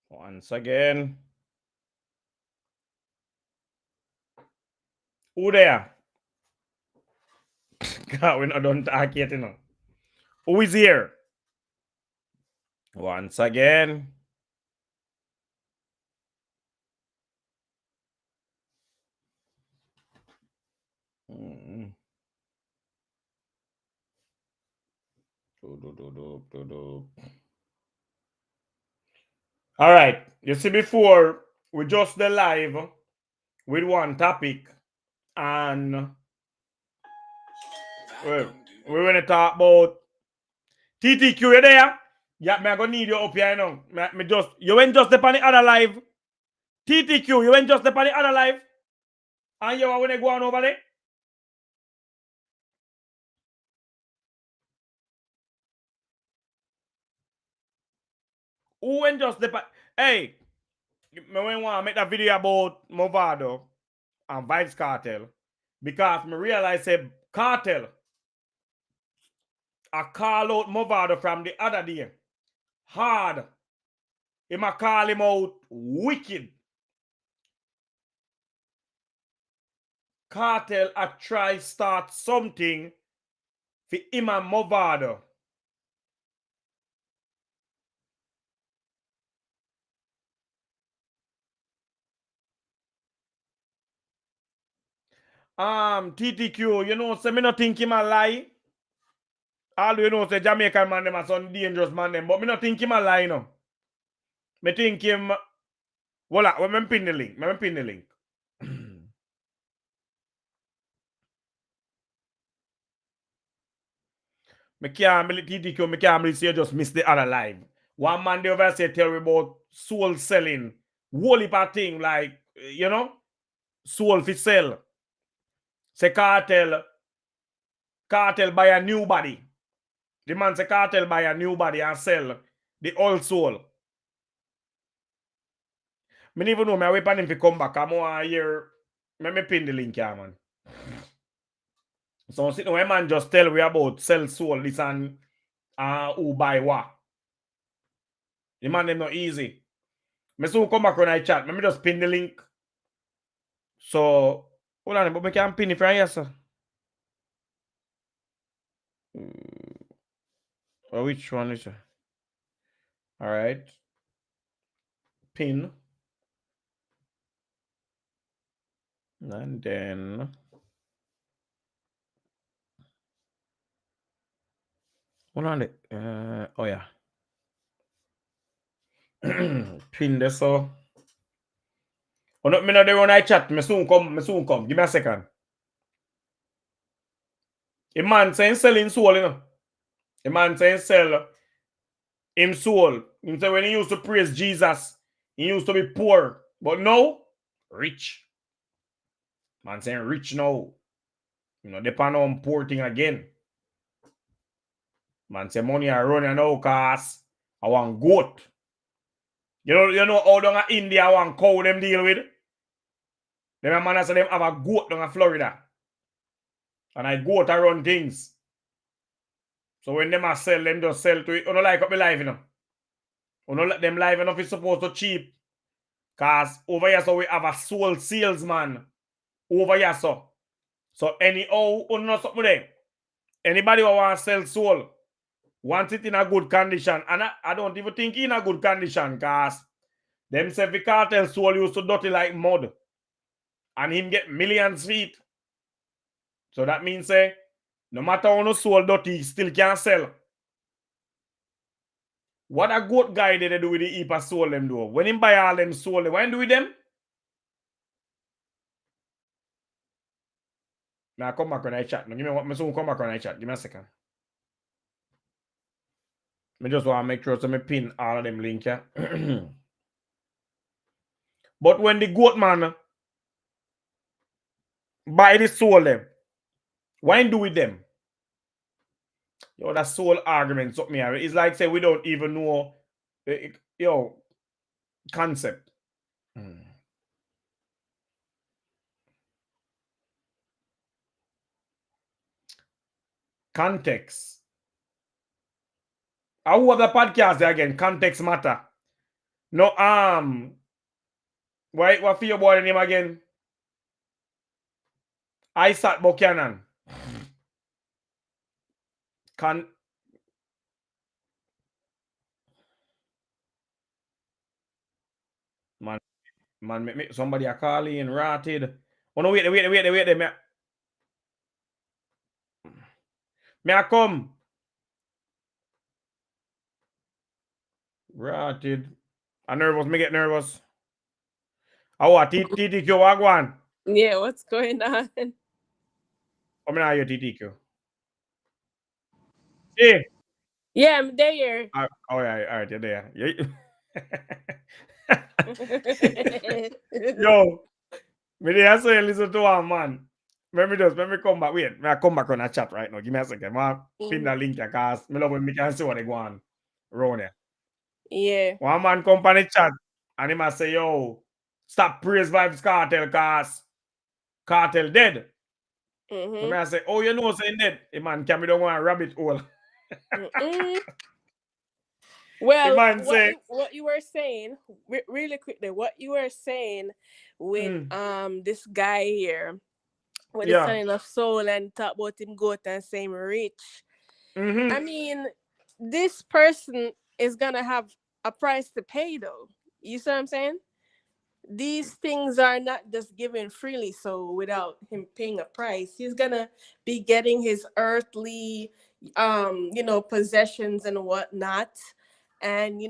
Once again. Who there? God, we're not done talk yet, you know. Who is here? Once again. All right. You see, before we just the live with one topic, and we're going to talk about TTQ. You there? Yeah, me I gonna need you up here, you know. Me just you went just upon the other live. TTQ, you went just upon the other live, and you want to go on over there. Who went just the hey? Me when want to make that video about Movado and Vybz Kartel because me realize say Kartel I call out Movado from the other day hard. Him a call him out wicked. Kartel a try start something for him and Movado. TTQ, you know, say me not think him a lie. All you know, say Jamaican man them are some dangerous man them, but me not think him a lie, no. Me think him. Voila, when me pin the link. Me pin the link. Me can't believe TTQ, me can't believe you just missed the other live. One man the over say tell me about soul selling. Whole heap of thing like, you know, soul for sell. Say Kartel buy a new body. The man say Kartel buy a new body and sell the old soul. Me don't even know me wait on him to come back. I'm more here. Me pin the link here, man. So sit down, man just tell we about sell soul this and who buy what. The man them not easy. Me soon come back when I chat. Me just pin the link. So hold on, but me can pin it from here, sir. Or which one is it? Alright. Pin. And then hold on it. Oh yeah. Pin this so. Oh no, me not there when I chat. Me soon come. Give me a second. A man saying selling soul, you know. A man saying sell him soul. Him say when he used to praise Jesus, he used to be poor. But now, rich. Man saying rich now. You know, depend on poor thing again. Man say money are running now cause I want goat. You know how down in India I want cow them deal with? Them man say them have a goat down in Florida. And I goat to run things. So when them a sell, them just sell to it. You don't like up the life, you know. You don't let them live enough is supposed to cheap. Cause over here so we have a soul salesman. Over here so. So anyhow, you know something there. Anybody who want to sell soul, wants it in a good condition. And I don't even think in a good condition because them say the cartel soul used to dirty like mud. And him get millions feet. So that means say, no matter how no soul dirty, he still can't sell. What a goat guy did they do with the heap of soul them do? When him buy all them soul, what do with them? Now come back when I chat. Now give me what me soon come back when I chat. Give me a second. I just want to make sure so me pin all of them link here. But when the goat man buy the soul them, what do with them? Yo, that soul argument something here. It's like say we don't even know concept. Context. Who have the podcast there again? Context matter. No, what for your boy name again? Isaac Buchanan. Can man, somebody a calling rotted. Oh no, wait. Me a come. Rotted. I nervous, me get nervous. Oh what TTQ wagwan. Yeah, what's going on? Come now you TTQ. Hey. Yeah, I'm there. Oh yeah, all right, you're there. Mm-hmm. Yo, me there say listen to one man. Let me come back. Wait, me I come back on a chat right now. Give me a second. I pin the link here cause me love when me can see what they go on around here. Yeah. One man come on the chat and he must say, yo, stop praise Vybz Kartel cause Kartel dead. So me Mm-hmm. I say, oh, you know saying dead. A man can be the one rabbit hole. Mm-mm. The Well, man say, what you were saying, really quickly, what you were saying with mm, this guy here with the yeah. selling of soul and talk about him goat and say him rich. I Mm-hmm. mean, this person is gonna have a price to pay though. You see what I'm saying? These things are not just given freely, so without him paying a price he's gonna be getting his earthly possessions and whatnot, and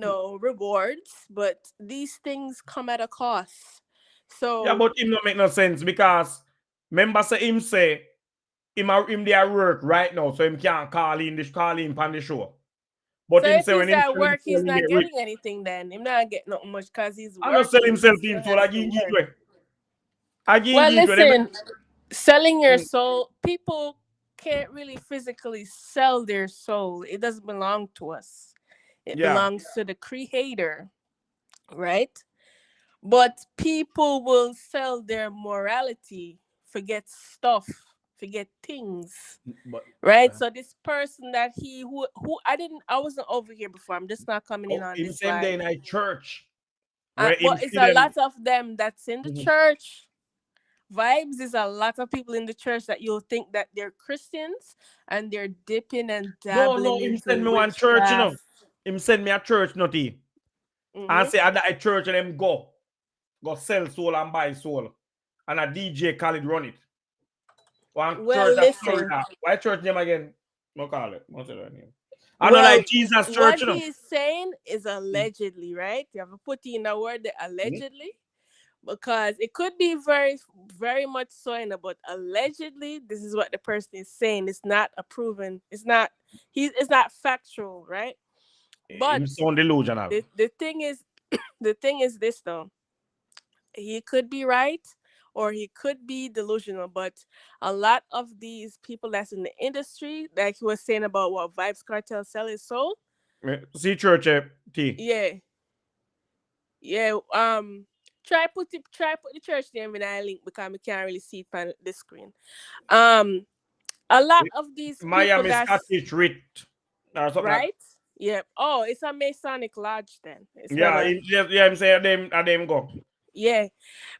rewards, but these things come at a cost. Yeah, So but him don't make no sense because remember say him there work right now, so him can't call in on the show. But so him if say when he's him at sell work himself, he's he not get rich. getting anything, then he's not getting not much because he's I don't sell working, he himself still in so has like to he give work. way. I give Well, give them. listen, selling your Mm, soul, people can't really physically sell their soul. It doesn't belong to us. It yeah. belongs to the creator, right? But people will sell their morality, forget stuff, forget things, But right? So this person that I wasn't over here before. I'm just not coming in oh, on him this same day live. in a church where him But it's see a them. lot of them that's in the Mhm. church. Vibes is a lot of people in the church that you'll think that they're Christians and they're dipping and No, dabbling him into send me one church, witchcraft. Him send me a church, not he. And Mm-hmm. say at that church and them go sell soul and buy soul. And a DJ call it run it. One Well, church at listen. Florida. Why church name again? No call it. What's that name? I don't Well, like Jesus what Church, he's saying is Mm. allegedly, right? You have to put in a word, the Mm. allegedly, because it could be very, very much so, but allegedly, this is what the person is saying. It's not a proven. It's not. It's not factual, right? But Him sound delusional. the thing is, the thing is this though. He could be right or he could be delusional, but a lot of these people that's in the industry, like he was saying about what Vibes Cartel sell his soul. See church, T. Yeah, yeah. Try put the church name in our link because we can't really see it on the screen. Um, a lot of these people Miami that's Scottish Rite. Or something like right. Yeah. Oh, it's a Masonic lodge then. It's not yeah, a him say them go. yeah.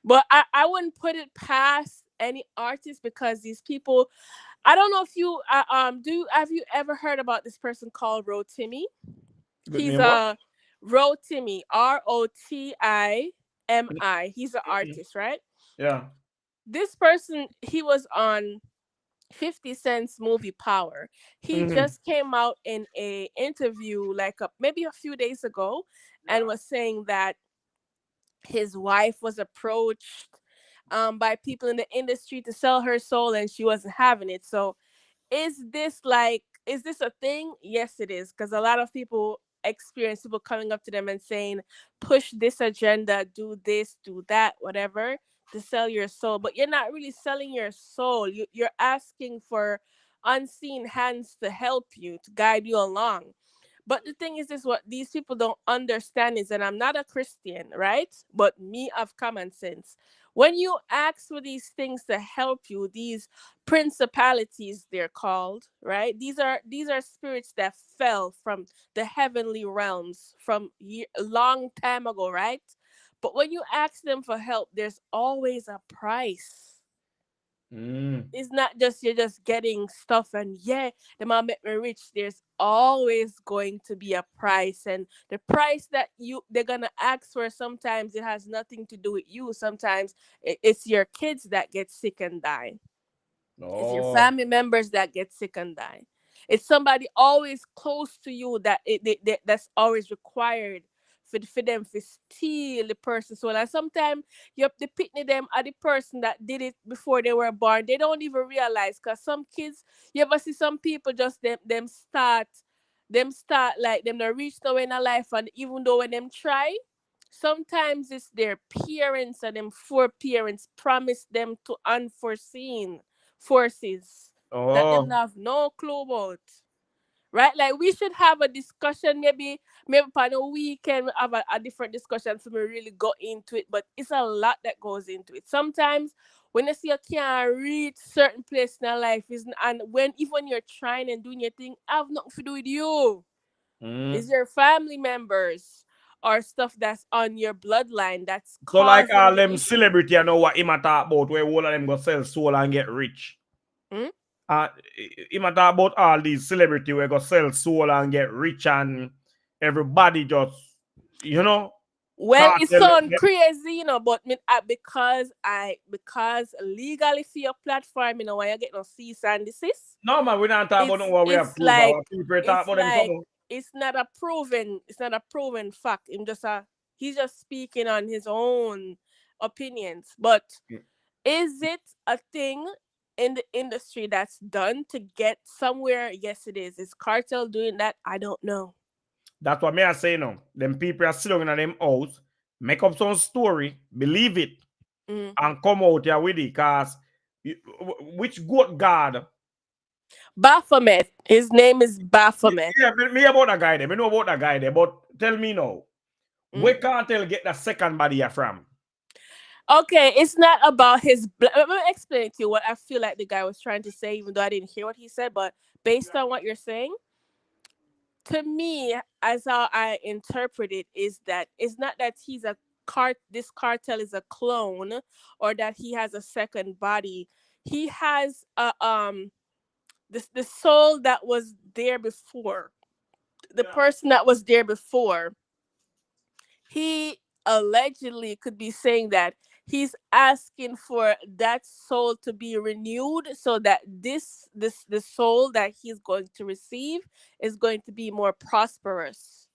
But I wouldn't put it past any artist because these people. I don't know if you have you ever heard about this person called Rotimi? Good He's name what? a Rotimi, Rotimi. He's an Mm-mm. artist, right? Yeah. This person, he was on 50 Cent's movie Power. He Mm-hmm. just came out in a interview like maybe a few days ago and was saying that his wife was approached by people in the industry to sell her soul and she wasn't having it. So is this a thing? Yes, it is, because a lot of people experience people coming up to them and saying, push this agenda, do this, do that, whatever, to sell your soul. But you're not really selling your soul. You're asking for unseen hands to help you, to guide you along. But the thing is, what these people don't understand is, and I'm not a Christian, right? But me have common sense. When you ask for these things to help you, these principalities they're called, right? These are spirits that fell from the heavenly realms from a long time ago, right? But when you ask them for help, there's always a price. Mm. It's not just you're just getting stuff and yeah, the man make me rich. There's always going to be a price, and the price that they're gonna ask for, sometimes it has nothing to do with you. Sometimes it's your kids that get sick and die. It's your Oh. family members that get sick and die. It's somebody always close to you that that's always required for them to steal the person's soul. And sometimes you the pitney them are the person that did it before they were born. They don't even realize, because some kids, you ever see some people just them start like them not reach nowhere in a life, and even though when them try, sometimes it's their parents and them foreparents promise them to unforeseen forces that them Oh. not have no clue about. Right? Like we should have a discussion, maybe on a weekend we have a different discussion for me really go into it. But it's a lot that goes into it. Sometimes when you see you can't reach certain place in your life, isn't, and when even you're trying and doing your thing, have nothing to do with you. It's Mm. your family members or stuff that's on your bloodline that's So like causing all the them issue. celebrity, I know what him a talk about, where all of them go sell soul and get rich. Hmm? Uh, him a talk about all these celebrity where go sell soul and get rich, and everybody just, you know, Well, it cartel. sounds crazy, but because legally for your platform, when you get no cease and desist, No man, we don't talk about no it's what we have it's proof. like Our people talk it's about them like something. it's not a proven fact. He's just speaking on his own opinions. But is it a thing in the industry that's done to get somewhere? Yes, it is. Is Cartel doing that? I don't know. That's what me I say now. Them people are sitting in them house, make up some story, believe it, Mm. and come out here with it. Cause which good God? Baphomet. His name is Baphomet. Yeah, me about that guy there. Me know about that guy there. But tell me now, Mm. where Cartel get the second body here from? Okay, it's not about his. Let me explain to you what I feel like the guy was trying to say, even though I didn't hear what he said. But based on what you're saying, to me, as how I interpret it, is that it's not that he's a this cartel is a clone, or that he has a second body. He has the soul that was there before. The Yeah. person that was there before, he allegedly could be saying that he's asking for that soul to be renewed, so that the soul that he's going to receive is going to be more prosperous,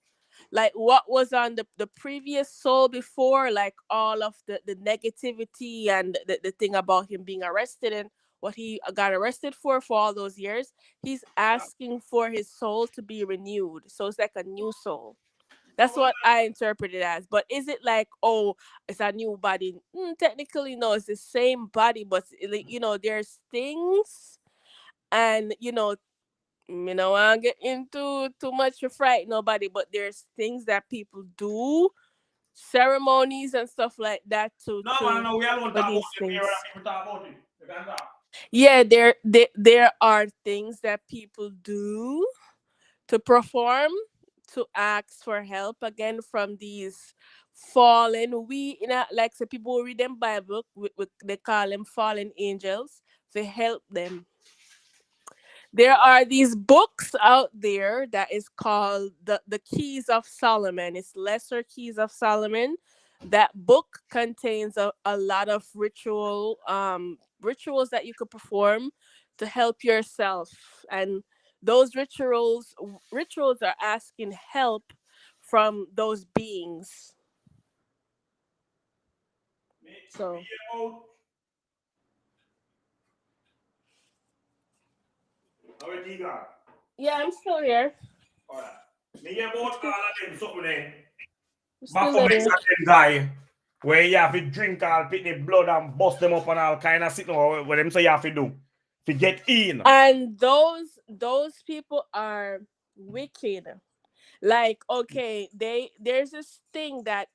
like what was on the previous soul before, like all of the negativity and the thing about him being arrested and what he got arrested for all those years. He's asking for his soul to be renewed, so it's like a new soul. That's what I interpret it as. But is it like, oh, it's a new body? Technically, no, it's the same body, but like, there's things, and I get into too much to frighten nobody, but there's things that people do, ceremonies and stuff like that to No man, to no, we all don't for talk about these them here. things. People talk about it. You can talk. Yeah, there are things that people do to perform, to ask for help again from these fallen, like, so people who read them Bible, they call them fallen angels, to help them. There are these books out there that is called the Keys of Solomon. It's Lesser Keys of Solomon. That book contains a lot of rituals that you could perform to help yourself, and those rituals are asking help from those beings. Me So about how it got. yeah, I'm still here. Alright. Me about I'm all still, of them something there. I'm still Baphomet there. and them guy where you have to drink all pick the blood and bust them up and all kind of shit now what them say you have to do to get in. And those people are wicked. Like, okay, there's this thing that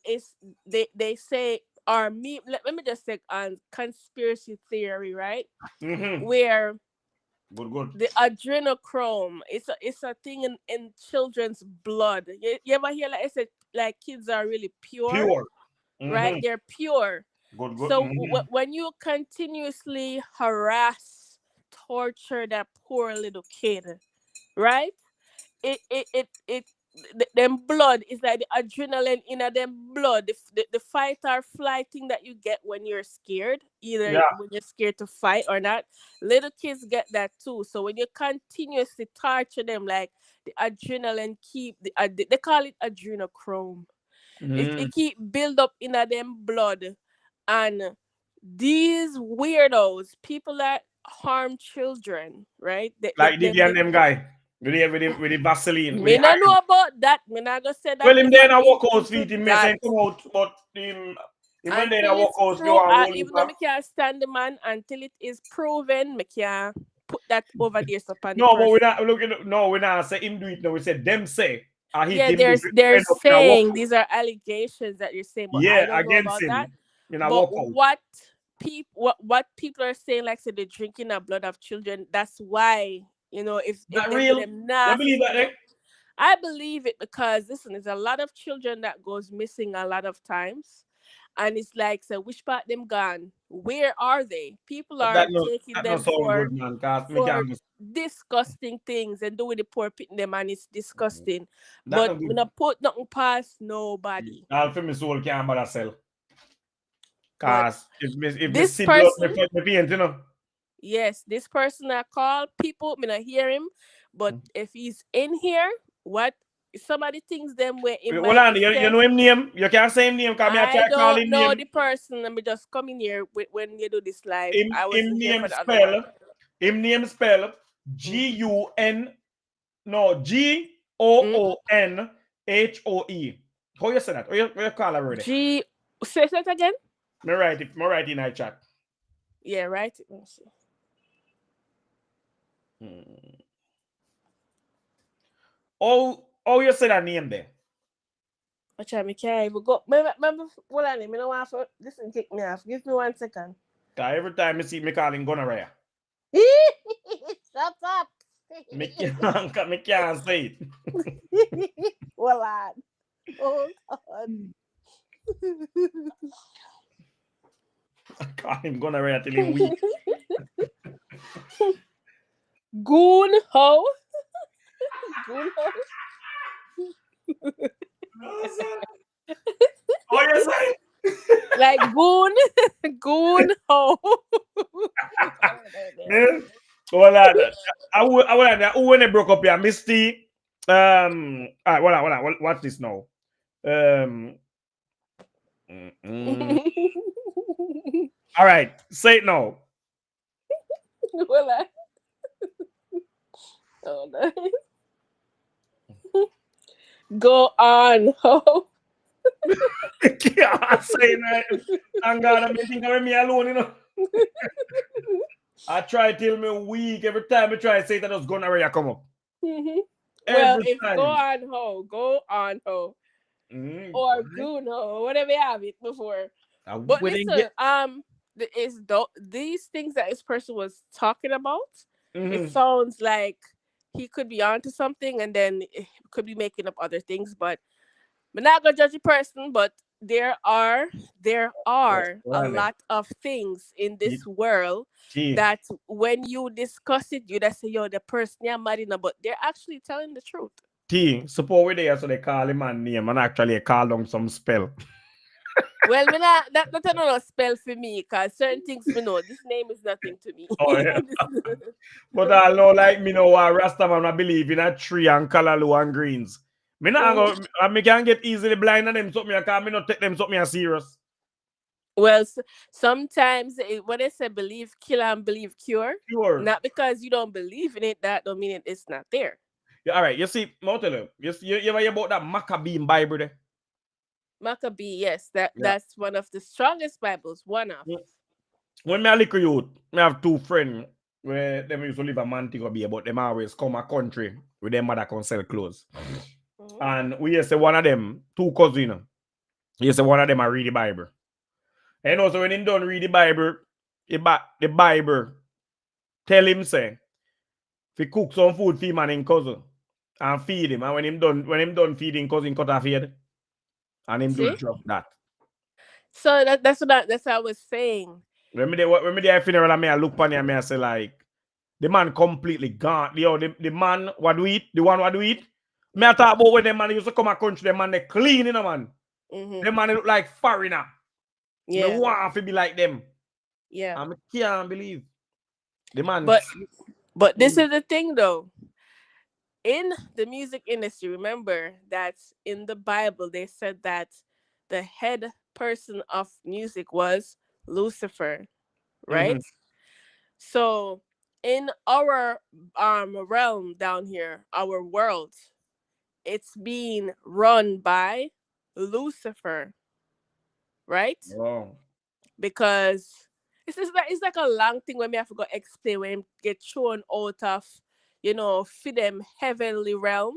is they say, or me let me just say on conspiracy theory, right? Mm-hmm. Where Good. the adrenochrome, it's a thing in children's blood. You ever hear, like I said, like kids are really pure, Pure. right? Mm-hmm. They're pure. Good. So Mm-hmm. when you continuously harass, torture that poor little kid, right? It them blood is like the adrenaline in a them blood, the fight or flight thing that you get when you're scared, either Yeah. when you're scared to fight or not. Little kids get that too. So when you continuously torture them, like the adrenaline keep they call it adrenochrome. Mm-hmm. It keep build up in a them blood. And these weirdos, people that harm children, right? Like Diggy and them guy with the Vaseline, with Me the not know iron. about that. Me not gonna say that Well, him if there in I'm a walk out into feet, him may that say come out, but him when there in a until walk it's out, you proved. are rolling Even though back. me can't stand the man, until it is proven, me can't put that over there upon the No, but we're person. not looking. No, we're not say him do it. No, we said them say. I hit Yeah, him do they're end up in a walk saying out. these are allegations that you're saying, but I Yeah, don't know against about that. him in a But walk out. what people are saying, like say they're drinking the blood of children. That's why if That them do real? them You believe that? nasty. Eh? I believe it because listen, there's a lot of children that goes missing a lot of times. And it's like, so which part them gone? Where are they? People are taking That no them sound for good, man. Cause me for can just disgusting things and doing the poor pitting them, and it's disgusting. that But no we good. not put nothing past nobody. All for me soul can't bother sell. But Cause if me this see blood, person, me paint, you know. yes, this person I call people, me not hear him. But if he's in here, what somebody thinks them where it Hold might on, be you said. know him name? You can't say him name because me I try I call don't him know name. the person. Let me just come in here when you do this live. I Him wasn't here name for the other one. spell. Him name spell Mm. GUN Mm. GOONHOE. How you say that? How you call it already? G. Say that again. Me write it. Me write in my chat. Yeah, right. Let me see. Oh, you say that name there? Watch out, me can't even go. Remember, hold on. Me don't want to listen. Kick me off. Give me 1 second. Cause every time I see me calling gonorrhea, Shut up. me can't say it. Hold on. Hold on. I call him gonorrhea till him weak. Goon ho. Goon ho. Oh, you say? Like goon. Goon ho. Man, well, I would who when they broke up here, Misty. All right, hold on, watch this now. All right, say it now. Hold on. Hold on. Go on ho. Can't say that. Thank God, I'm thinking of me alone, you know. I try till me weak every time I try to say that I was gonorrhea come up. Well, Every if go time. on ho, or goon ho, whatever you have it before. I But wouldn't listen, get. these things that this person was talking about, it Mhm. sounds like he could be onto something, and then could be making up other things. But we're not gonna judge a person. But there are a lot of things in this world T, that when you discuss it, you just say, "Yo, the person you're mad enough," but they're actually telling the truth. suppose we there so they call him a name and actually call them some spell. Well, me not, that no spell for me, because certain things me know. This name is nothing to me. Oh, yeah. But I know like me know why Rastaman I believe in a tree and callaloo and greens. Me not go, me can get easily blind on them something because me not take them something as serious. Well, sometimes when they say believe kill and believe cure, Sure. not because you don't believe in it, that don't mean it's not there. Yeah, all right, you see, I'll tell you, you ever hear about that Maccabee Bible there? Maccabee, yes, Yeah. that's one of the strongest Bibles. One of. When me a little youth, me have two friends where them used to live a Montego Bay, but them always come a country with their mother can sell clothes. And we used to one of them, two cousins, used to one of them I read the Bible. And also when him done read the Bible, the Bible tell him say, if he cook some food for him and him cousin and feed him. And when him done feeding cousin cut off head. And him do See? drop that. So that's what I was saying. When me there funeral and me I look on him and I say like the man completely gone. The man what do eat, the one what do eat. Me I talk about when the man used to come a country, the man they clean, you know, man. The man they look like foreigner. Yeah. Me want to be like them. Yeah. I can't believe the man. But this is the thing though. In the music industry, remember that in the Bible they said that the head person of music was Lucifer, right? So in our realm down here, our world, it's being run by Lucifer, right? Oh. Because it's like a long thing when we have to go explain when him get thrown out of, for them heavenly realm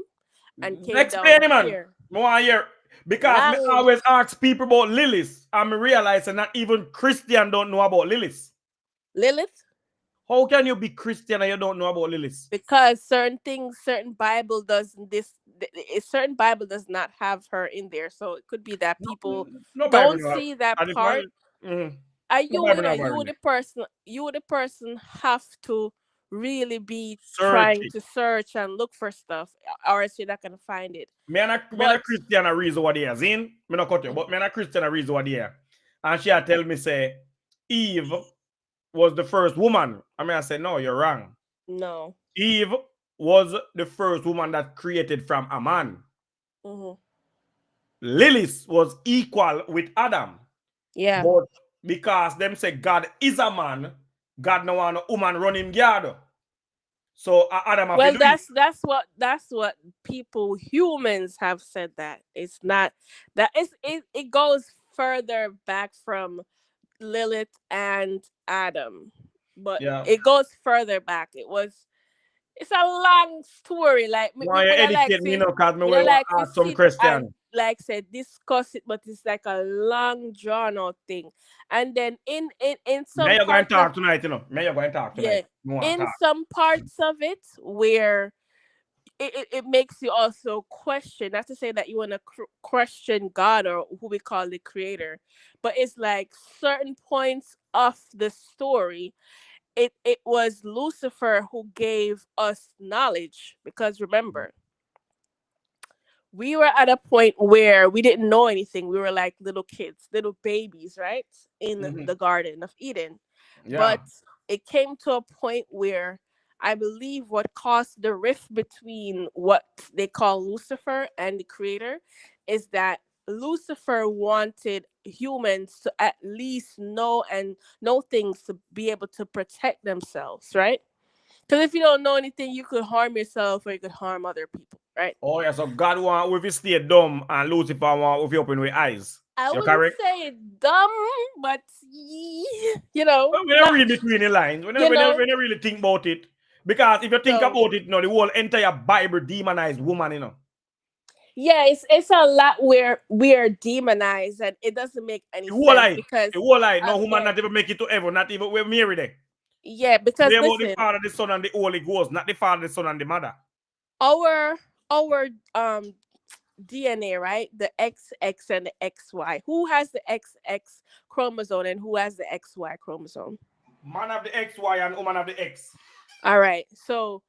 and came Explain down it, man. here. More here. Because me always ask people about Lilith. And me realize that not even Christian don't know about Lilith. Lilith? How can you be Christian and you don't know about Lilith? Because certain Bible does not have her in there. So it could be that people don't see that part. You the person have to really be trying to search and look for stuff, or else you're not gonna find it. Me and a Christian a reason what they are in. Me not cut you, but me and a Christian a reason what they are. And she tell me say Eve was the first woman. I say no, you're wrong. No. Eve was the first woman that created from a man. Lilith was equal with Adam. Yeah. But because them say God is a man, God no want a woman run him yard. So Adam. Well, that's what humans have said. That it's not that it goes further back from Lilith and Adam, but it goes further back. It's a long story. Like why you educate me, because me will ask some question. Like said, discuss it, but it's like a long drawn out thing. And then in some May you go and talk tonight, May you go and talk tonight. In some parts of it where it makes you also question, not to say that you want to question God or who we call the creator, but it's like certain points of the story. It was Lucifer who gave us knowledge, because remember, we were at a point where we didn't know anything. We were like little kids, little babies, right? In the Garden of Eden. Yeah. But it came to a point where I believe what caused the rift between what they call Lucifer and the creator is that Lucifer wanted humans to at least know things to be able to protect themselves, right? Because if you don't know anything, you could harm yourself or you could harm other people, right? Oh yeah, so God want with you stay dumb and Lucifer want with you open with eyes. I wouldn't say dumb, but when you read between the lines, when you really think about it, because if you think about it, the whole entire Bible demonized woman, Yeah, it's a lot where we are demonized, and it doesn't make any sense because the whole lie, no woman not even make it to heaven, not even when Mary there. Yeah, because they about the Father, the Son, and the Holy Ghost, not the Father, the Son, and the Mother. Our DNA, right? The XX and the XY. Who has the XX chromosome and who has the XY chromosome? Man of the XY and woman of the X. All right. So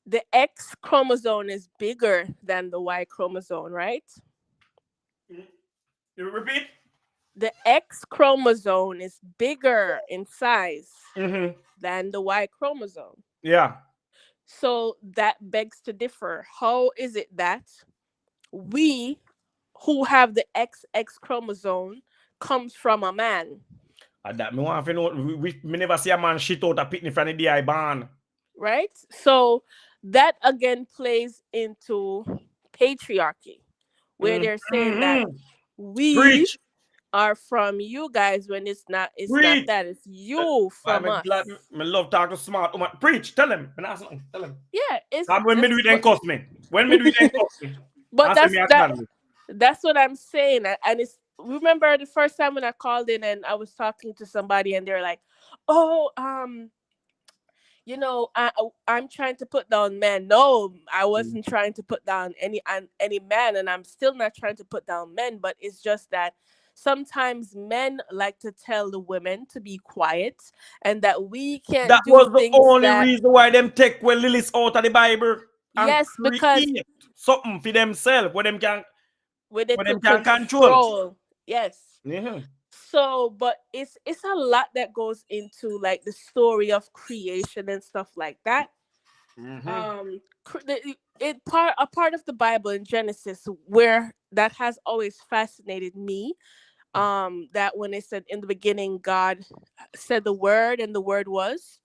the X chromosome is bigger than the Y chromosome, right? You repeat? The X chromosome is bigger in size than the Y chromosome. Yeah. So that begs to differ. How is it that we who have the XX chromosome comes from a man? That me want to know. We never see a man shit out a picnic from the DI barn. Right? So that again plays into patriarchy, where they're saying that we are from you guys when it's not that, it's you from us. I love talking to smart Preach, tell him. Tell him. Yeah, it's when me do it then cost me. When me do it then cost me. But I say me a God. that's what I'm saying. And it's, remember the first time when I called in and I was talking to somebody and they're like, "Oh, I'm trying to put down men." No, I wasn't trying to put down any man, and I'm still not trying to put down men. But it's just that sometimes men like to tell the women to be quiet and that we can't That do was the things only that, reason why them take well Lilies out of the Bible and yes, because create something for themselves where they where them could can control. control. Yes. Yeah. So, but it's a lot that goes into like the story of creation and stuff like that. Mm-hmm. It part a part of the Bible in Genesis where that has always fascinated me. That when it said in the beginning, God said the word, and the word was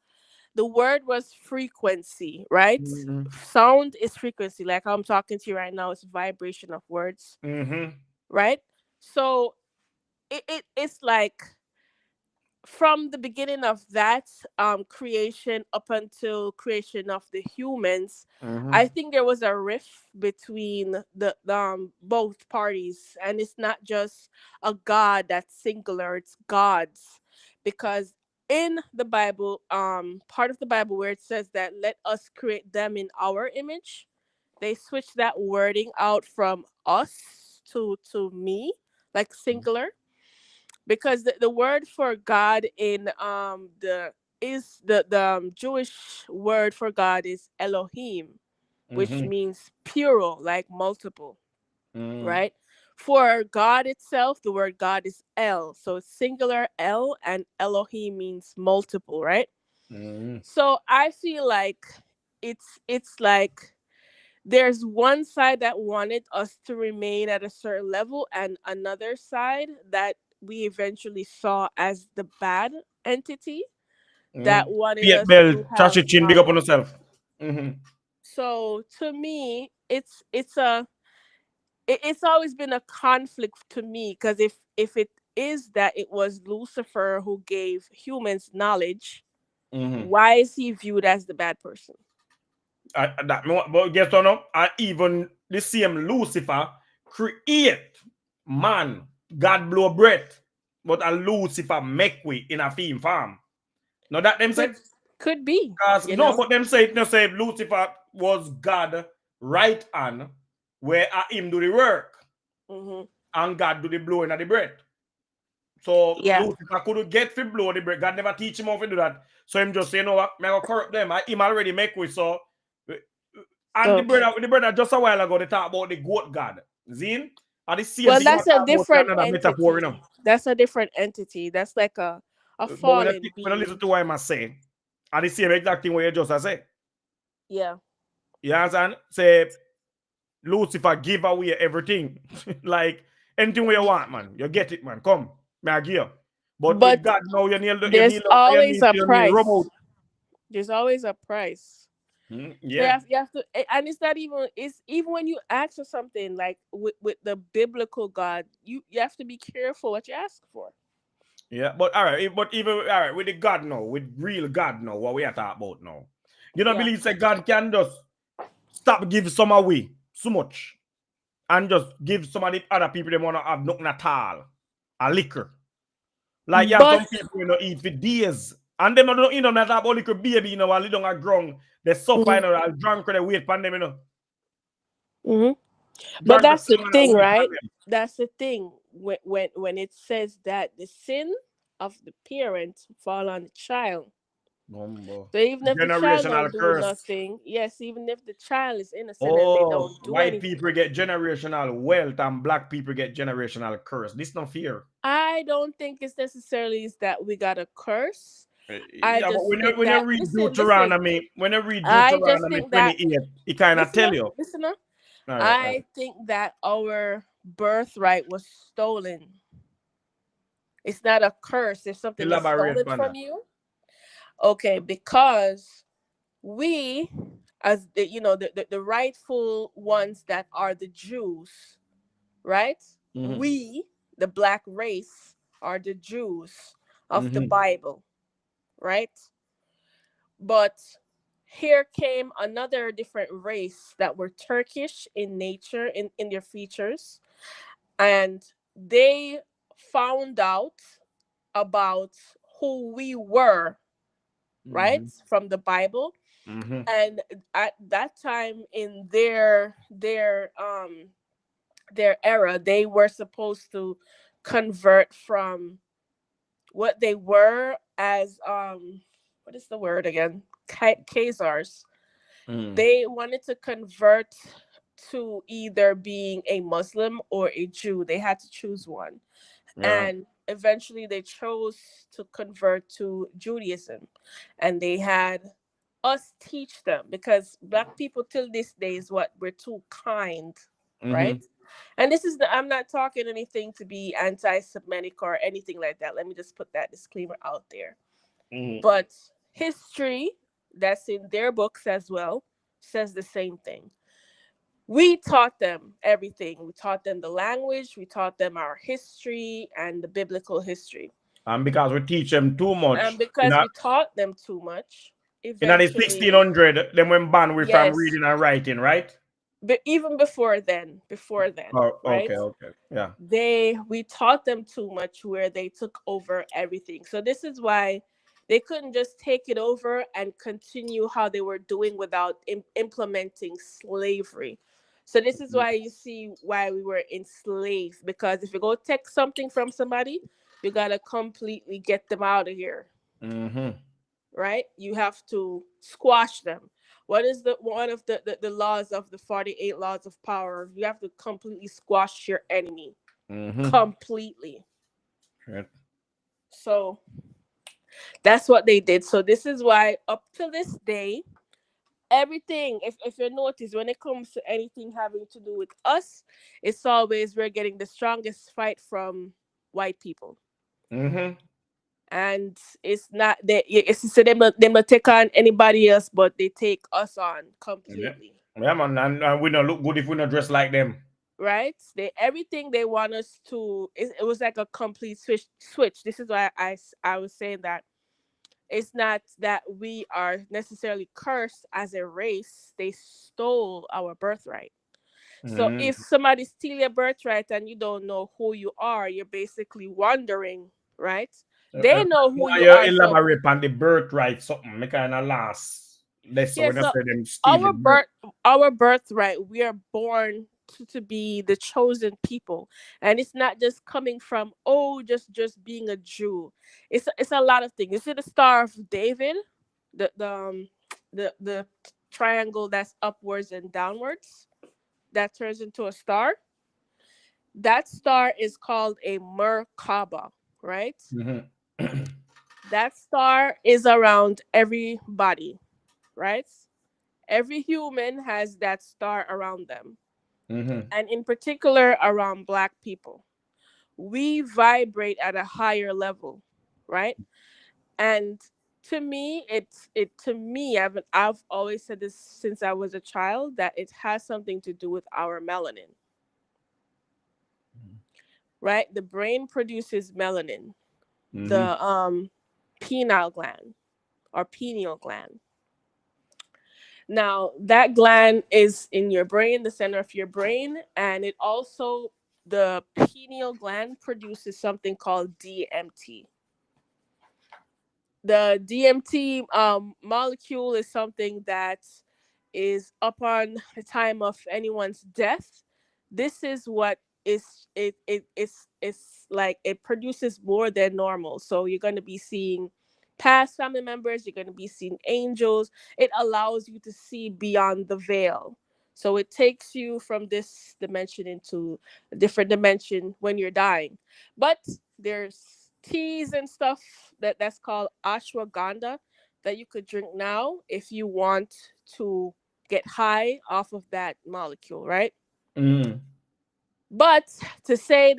frequency, right? Mm-hmm. Sound is frequency. Like how I'm talking to you right now, it's vibration of words, Mm-hmm. right? So it's like from the beginning of that creation up until creation of the humans, Mm-hmm. I think there was a rift between the both parties, and it's not just a god that's singular, it's gods. Because in the Bible, part of the Bible where it says that let us create them in our image, they switched that wording out from us to me, like singular, because the word for God in the Jewish word for God is Elohim, which Mm-hmm. means plural, like multiple, Mm-hmm. right? For God itself, the word God is El, so it's singular El, and Elohim means multiple, right? Mm-hmm. So I feel like it's like there's one side that wanted us to remain at a certain level and another side that we eventually saw as the bad entity that wanted Piet us Bell, to have Chashi Chin, big up on yourself. Mm-hmm. so to me it's always been a conflict to me, because if it is that it was Lucifer who gave humans knowledge, Mm-hmm. why is he viewed as the bad person? But guess what? No? And even the same Lucifer create man, God blow breath, but a Lucifer make we in a film farm. Now that them say, Could be, cause you no, know. but them say no say Lucifer was God right hand, where him do the work Hmm. and God do the blowing of the breath. So Yeah. Lucifer could get fi blow the breath. God never teach him how to do that. So him just say, you know what, me go corrupt them. Him already make we so. And Okay. the brother just a while ago they talk about the goat God. Zine? And the same Well, thing you that's want a to talk about different another metaphor, you know. entity. That's a different entity. That's like a But fallen when I listen being. to what I must say, and the same exact thing what you just say. Yeah. You understand? Say Lucifer give away everything. Like anything you want, man. You get it, man. Come. May I give you. But with But God now there's always a you need robot. price. There's always a price. So Yeah. you have to, and it's not even, it's even when you ask for something like with the biblical God, you have to be careful what you ask for. Yeah. But all right, but even all right, with the God now, with real God now, what we are talking about now. You don't Yeah. believe that God can just stop give some away so much and just give some of the other people they want to have nothing at all. A liquor. Like you have But some people you know eat for days. And them don't eat on that about liquor baby, you know, while they don't have ground. They suffer, you know, and drunk they wait for them, you know. hmm but Drunk that's the still man thing, wait for right? them. That's the thing when it says that the sin of the parent fall on the child. Gumbo. So even if the child Generational don't do curse. nothing, yes, even if the child is innocent and they Oh, don't do white anything, people get generational wealth and black people get generational curse. This no fear. I don't think it's necessarily is that we got a curse. I Yeah, but just think when you that, read listen. Deuteronomy, when you read I just Deuteronomy think that 28, it kind of listen, tell you. listen. All right, all right. I think that our birthright was stolen. It's not a curse if something is Elaborate stolen on from that. you. Okay, because we, as the rightful ones that are the Jews, right? Mm-hmm. We, the black race, are the Jews of the Mm-hmm. Bible, right? But Here came another different race that were Turkish in nature, in their features, and they found out about who we were, right, Mm-hmm. from the Bible. Mm-hmm. And at that time in their era, they were supposed to convert from what they were as what is the word again, Khazars. Mm. They wanted to convert to either being a Muslim or a Jew. They had to choose one. Yeah. And eventually they chose to convert to Judaism. And they had us teach them, because black people till this day is what, we're too kind, Mm-hmm. right? And this is I'm not talking anything to be anti-Semitic or anything like that. Let me just put that disclaimer out there. Mm-hmm. But history, that's in their books as well, says the same thing. We taught them everything. We taught them the language, we taught them our history and the biblical history. And because we teach them too And much, because we taught them too much, in the eventually, 1600, them when banned we from yes, reading and writing, right? but even before then, Oh, right? okay, okay. Yeah. We taught them too much where they took over everything. So this is why they couldn't just take it over and continue how they were doing without implementing slavery. So this is why you see why we were enslaved, because if you go take something from somebody, you got to completely get them out of here, Mm-hmm. right? You have to squash them. What is the one of the laws of the 48 laws of power? You have to completely squash your enemy, Mm-hmm. completely. Right. So that's what they did. So this is why up to this day, everything, if you notice, when it comes to anything having to do with us, it's always we're getting the strongest fight from white people. Mm-hmm. And it's not that it's so them not take on anybody else, but they take us on Yeah. completely. Yeah, man. And we don't look good if we not dress like them. Right? They everything they want us to. It was like a complete switch. This is why I was saying that it's not that we are necessarily cursed as a race. They stole our birthright. So Mm-hmm. if somebody steal your birthright and you don't know who you are, you're basically wandering, right? They know who Why you you are. So elaborate on the birthright something? Me kind of last. Let's yeah, when I so say them steal the our birth. birth our birthright, we are born to be the chosen people. And it's not just coming from, oh, just being a Jew. It's a lot of things. You see the Star of David, the triangle that's upwards and downwards that turns into a star. That star is called a Merkaba, right? Mm-hmm. That star is around everybody, right? Every human has that star around them, Mm-hmm. and in particular around black people. We vibrate at a higher level, right? And to me, I've always said this since I was a child, that it has something to do with our melanin, right? The brain produces melanin, Mm-hmm. the pineal gland or pineal gland. Now, that gland is in your brain, the center of your brain, and it also, the pineal gland produces something called DMT. The DMT molecule is something that is upon the time of anyone's death. This is what is it's like it produces more than normal. So you're going to be seeing past family members, you're going to be seeing angels. It allows you to see beyond the veil. So it takes you from this dimension into a different dimension when you're dying. But there's teas and stuff that's called ashwagandha that you could drink now if you want to get high off of that molecule, right? Mm-hmm. But to say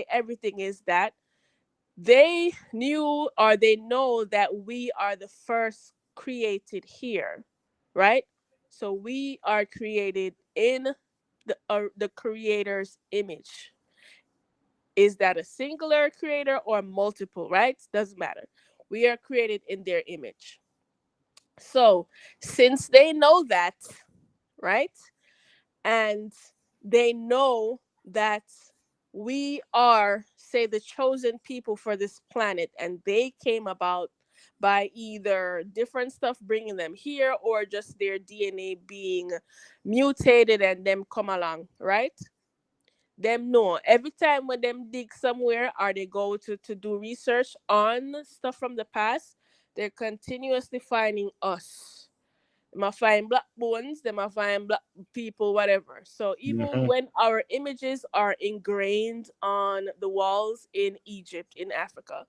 everything is that they knew or they know that we are the first created here, right? So we are created in the creator's image. Is that a singular creator or multiple, right? Doesn't matter. We are created in their image. So since they know that, right? And they know that we are, say, the chosen people for this planet, and they came about by either different stuff bringing them here or just their DNA being mutated and them come along, right? Them know every time when them dig somewhere or they go to do research on stuff from the past, they're continuously finding us. They might find black bones, they might find black people, whatever. So even Mm-hmm. when our images are ingrained on the walls in Egypt, in Africa,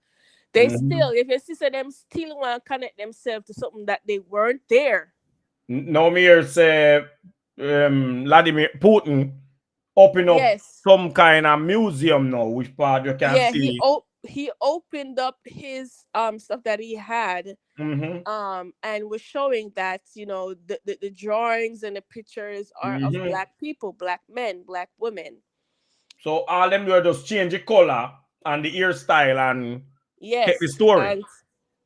they Mm-hmm. still, if you see, so them still want to connect themselves to something that they weren't there. Now me hear say Vladimir Putin open up Yes. some kind of museum now, which part you can Yeah, see. he opened up his stuff that he had, Mm-hmm. and was showing that, the drawings and the pictures are of Mm-hmm. black people, black men, black women. So all them do just change the color and the hairstyle and kept the Yes, story. and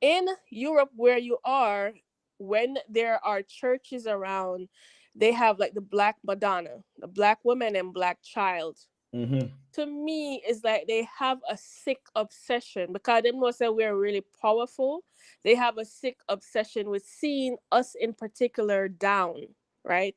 in Europe where you are, when there are churches around, they have like the Black Madonna, the Black woman and Black child. Mm-hmm. To me, it's like they have a sick obsession because they know say we're really powerful. They have a sick obsession with seeing us in particular down, right?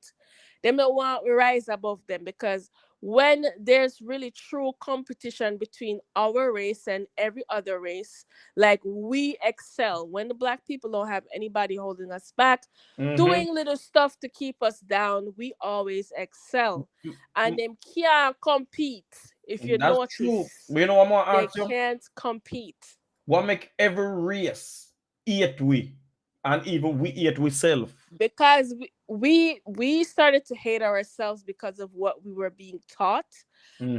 They don't want we rise above them because when there's really true competition between our race and every other race, like we excel when the black people don't have anybody holding us back, Mm-hmm. doing little stuff to keep us down, we always excel. And them can't compete. If you That's true. notice, But you know what I'm gonna they ask you? can't compete What make every race hate we and even we hate we self? because we started to hate ourselves because of what we were being taught.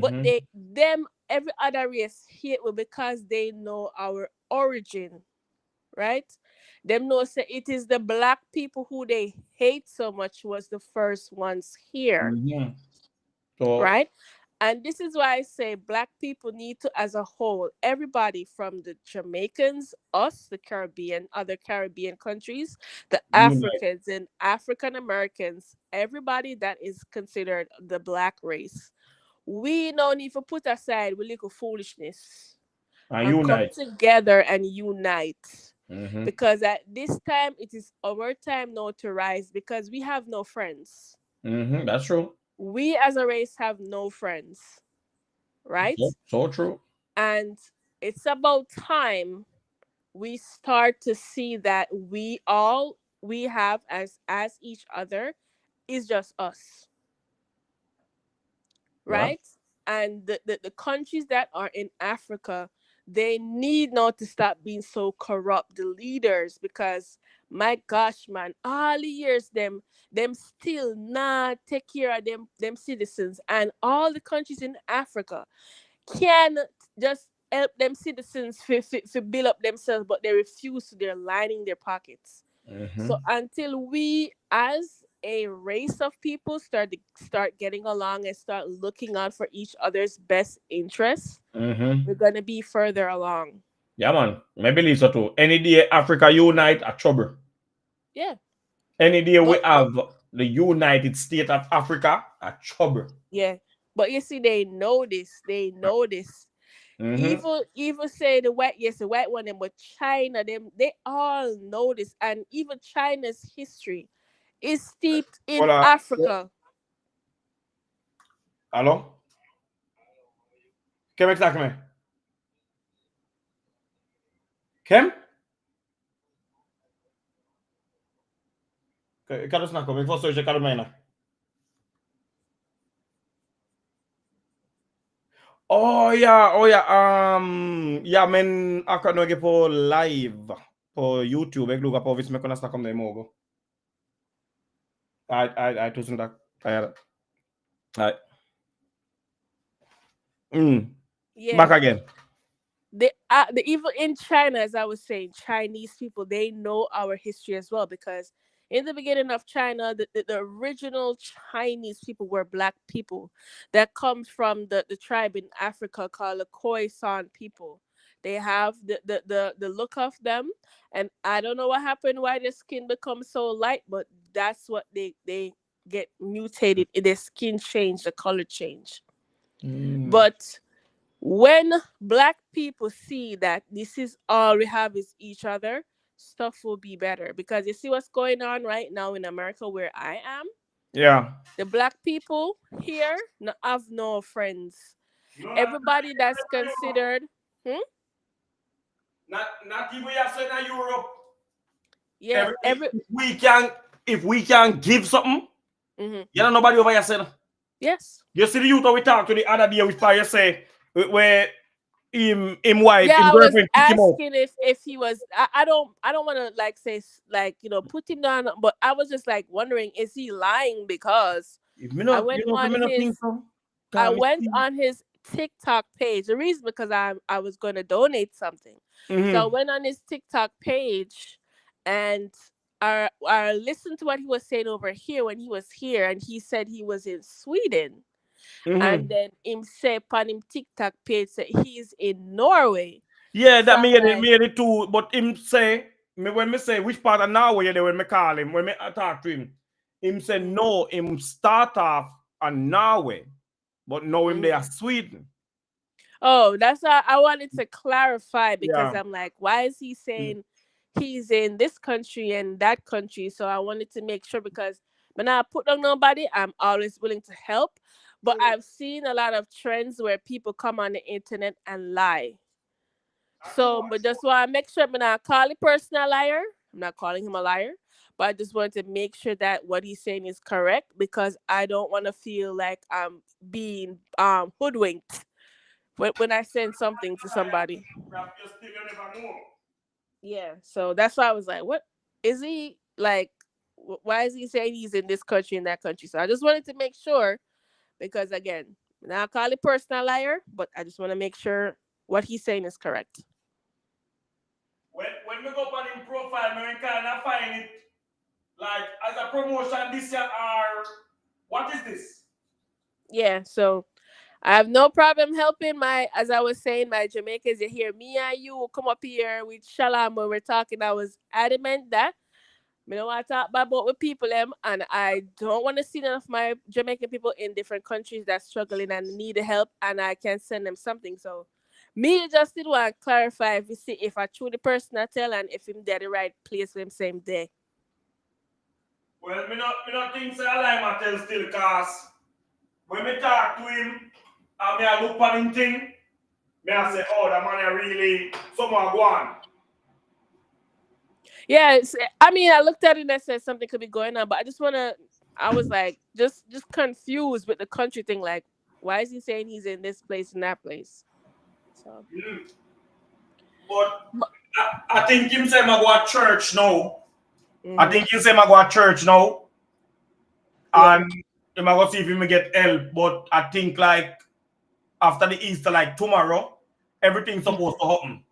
But Mm-hmm. they them every other race hate we because they know our origin, right? Them know say it is the black people who they hate so much was the first ones here, Mm-hmm. So right? And this is why I say black people need to, as a whole, everybody from the Jamaicans, us, the Caribbean, other Caribbean countries, the unite. Africans and African Americans, everybody that is considered the black race. We don't need to put aside we little foolishness And and come unite. together and unite. Mm-hmm. Because at this time, it is our time now to rise because we have no friends. Mm-hmm. That's true. We as a race have no friends, right? So true. And it's about time we start to see that we have as each other is just us, Well, right? And the countries that are in Africa, they need not to stop being so corrupt, the leaders, because my gosh, man, all the years them still not take care of them citizens, and all the countries in Africa can just help them citizens to build up themselves, but they refuse to. They're lining their pockets. mm-hmm. So until we, as a race of people, start getting along and start looking out for each other's best interests, Mm-hmm. we're gonna be further along. Yeah, man. I believe so too. Any day Africa unite a trouble. Yeah, Any day we but have the United States of Africa a trouble. yeah, but you see, they know this. They know this. Mm-hmm. Even say the white, yes, the white one, them, but China, them, they all know this, and even China's history is steeped in Hola. Africa. ¿Aló? ¿Qué me exactamente? ¿Qué? Quero snack om. Ik får söka vad du menar. Oh ja, ja, men akkurat nå er jeg på live på YouTube. Jeg lurer på hvis vi kunne snakke om det i morgen. Nei, tusen takk. Jeg gjør det. Nei. Yeah, Back again. the even in China, as I was saying, Chinese people, they know our history as well, because in the beginning of China, the original Chinese people were black people that comes from the tribe in Africa called the Khoisan people. They have the look of them, and I don't know what happened, why their skin becomes so light, but that's what they get mutated. Their skin change, the color change. But when black people see that this is all we have is each other, stuff will be better. Because you see what's going on right now in America where I am? Yeah. The black people here have no friends. No, Everybody that's considered, hmm? not even in Europe. Yeah, If we can give something, hmm, you know nobody over here said. yes. You see the youth we talked to the other day with fire say where him wife, Yeah, him I was girlfriend kick him out. asking if he was. I don't want to like say like put him down, but I was just like wondering, is he lying? Because If me I not, went you know, if on me not think his so. I Can me went see? on his TikTok page. The reason because I was going to donate something, so I Mm-hmm. went on his TikTok page, and I listened to what he was saying over here when he was here, and he said he was in Sweden. And Mm-hmm. then him say upon him TikTok page that he's in Norway. Yeah, So that I'm like, made it too. But him say me when me say which part of Norway they when me call him when me talk to him say mhm, no. Him start off on Norway, but now him they are mhm. Sweden. Oh, that's why I wanted to clarify, because Yeah. I'm like, why is he saying he's in this country and that country? So I wanted to make sure, because when I put on nobody, I'm always willing to help. But I've seen a lot of trends where people come on the internet and lie. So, but just want to make sure I'm not calling the person a liar. I'm not calling him a liar, but I just wanted to make sure that what he's saying is correct, because I don't want to feel like I'm being hoodwinked when I send something to somebody. Yeah, so that's why I was like, what is he like? Why is he saying he's in this country and that country? So I just wanted to make sure, because again, not call a person a liar, but I just want to make sure what he's saying is correct. When we go on in profile, we kind of find it like as a promotion this year or what is this? Yeah, so I have no problem helping my, as I was saying, my Jamaicans. You hear me and you come up here with Shalom when we're talking. I was adamant that I don't want to talk about with people and I don't want to see none of my Jamaican people in different countries that's struggling and need help, and I can send them something. So me just did want to clarify if you see if I true the person I tell and if him there the right place for him same day. Well, me not think say a lie my tell still cause when me talk to him and me I look on him thing, me I say, oh, that man are really someone go on. Yeah, I mean, I looked at it and I said something could be going on, but I just wanna. I was like, just confused with the country thing. Like, why is he saying he's in this place and that place? So, Mm. But but, I think him say I go to church now. I hmm, think him say I go to church now. yeah. And him I go see if him get help. But I think like after the Easter, like tomorrow, everything's supposed to happen.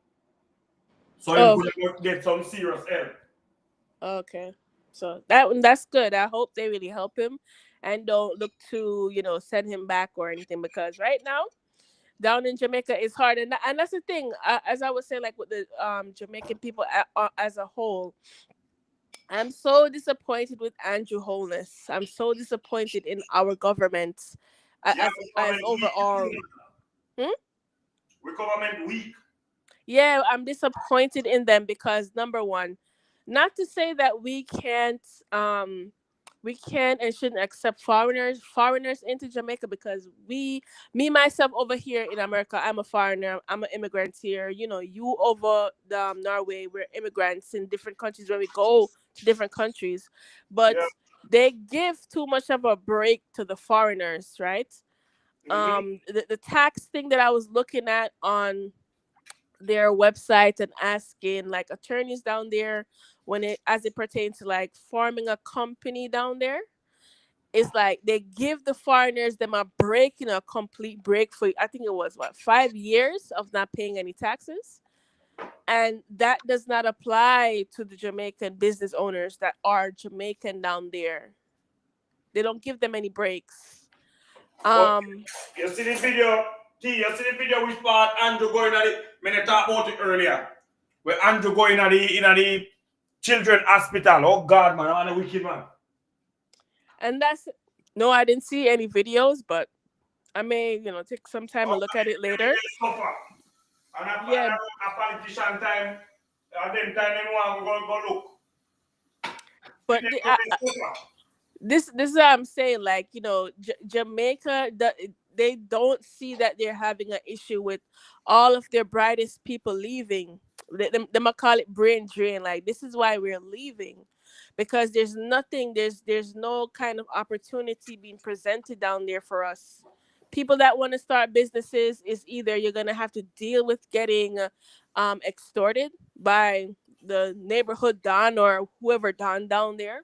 So him Oh, could get some serious help. okay. So that's good. I hope they really help him, and don't look to send him back or anything, because right now down in Jamaica is hard, and that's the thing. As I was saying, like with the Jamaican people as a whole, I'm so disappointed with Andrew Holness. I'm so disappointed in our government Yeah, as overall. Hmm? we government weak. Yeah, I'm disappointed in them because number one, not to say that um we can't and shouldn't accept foreigners into Jamaica, because me myself over here in America, I'm a foreigner, I'm an immigrant here. You over the Norway, we're immigrants in different countries when we go to different countries, but Yeah. they give too much of a break to the foreigners, right? Mm-hmm. The tax thing that I was looking at on their website and asking like attorneys down there, when it as it pertains to like forming a company down there, it's like they give the foreigners them a break, a complete break for, I think it was, what, 5 years of not paying any taxes. And that does not apply to the Jamaican business owners that are Jamaican down there. They don't give them any breaks. But um you see the video? T, you see the video which part Andrew going at it? I talked about it earlier. Where Andrew going at the children hospital. Oh God, man, I'm a wicked man. And that's no, I didn't see any videos, but I may, take some time and look at it later. And Yeah, a politician time, and then time anyone go look. but this is what I'm saying. Like, Jamaica, they don't see that they're having an issue with all of their brightest people leaving. They might call it brain drain. Like, this is why we're leaving, because there's nothing, there's no kind of opportunity being presented down there for us. People that want to start businesses is either you're gonna have to deal with getting extorted by the neighborhood don or whoever don down there.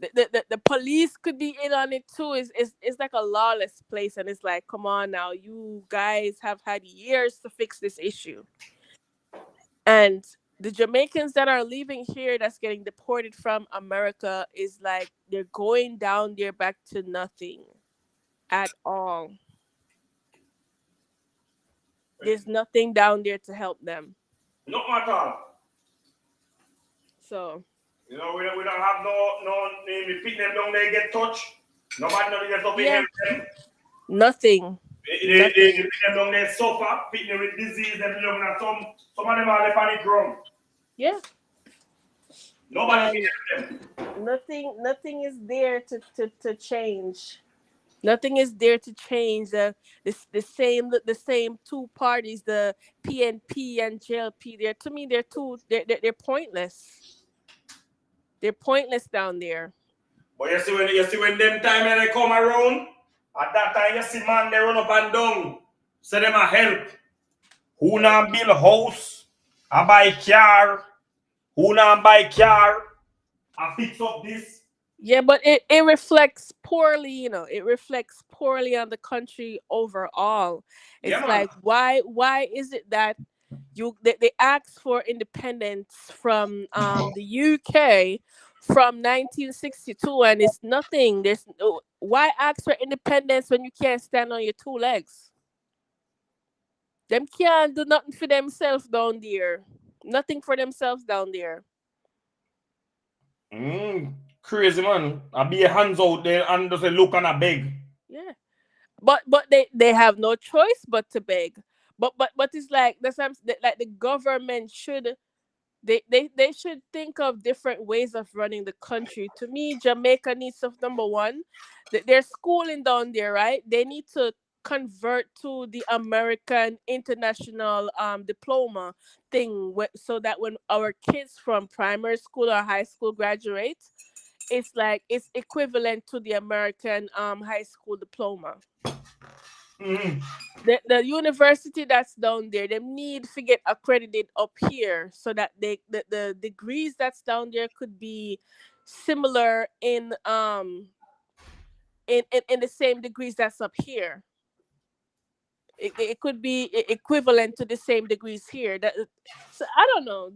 The police could be in on it too. It's like a lawless place, and it's like, come on now, you guys have had years to fix this issue. And the Jamaicans that are leaving here, that's getting deported from America, is like they're going down there back to nothing at all. There's nothing down there to help them. Not at all. So we don't have no we pick them down there get touched. Nobody not get up in help them. Nothing. They pick them down there suffer, pick them with disease, them young, and some of them are left on the ground. Yeah. Nobody can help them. Nothing is there to change. Nothing is there to change the same two parties, the PNP and JLP. To me, they're pointless. They're pointless down there. But you see when them time when they come around, at that time you see man they run up and down. So them a help. Who now build a house? I buy car. Who now buy car? I fix up this. Yeah, but it reflects poorly, it reflects poorly on the country overall. It's like, why is it that they asked for independence from the UK from 1962, and it's nothing. Why ask for independence when you can't stand on your two legs? Them can't do nothing for themselves down there. Nothing for themselves down there. Crazy man. I be hands out there and just look and I beg. Yeah. But they have no choice but to beg. But it's like like the government should they should think of different ways of running the country. To me, Jamaica needs of number one, they're schooling down there, right? They need to convert to the American international diploma thing, so that when our kids from primary school or high school graduate, it's like it's equivalent to the American high school diploma. Mm-hmm. The university that's down there, they need to get accredited up here so that the degrees that's down there could be similar in the same degrees that's up here. It could be equivalent to the same degrees here. So I don't know.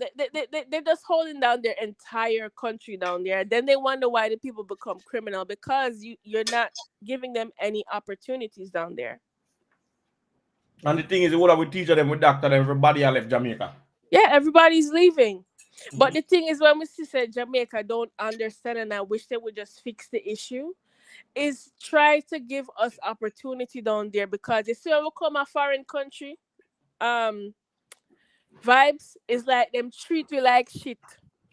They're just holding down their entire country down there. Then they wonder why the people become criminal, because you're not giving them any opportunities down there. And the thing is, what I would teach them with doctor, everybody left Jamaica. Yeah, everybody's leaving. But the thing is, when we say Jamaica don't understand, and I wish they would just fix the issue, is try to give us opportunity down there, because you see when we come a foreign country, Vybz is like them treat we like shit.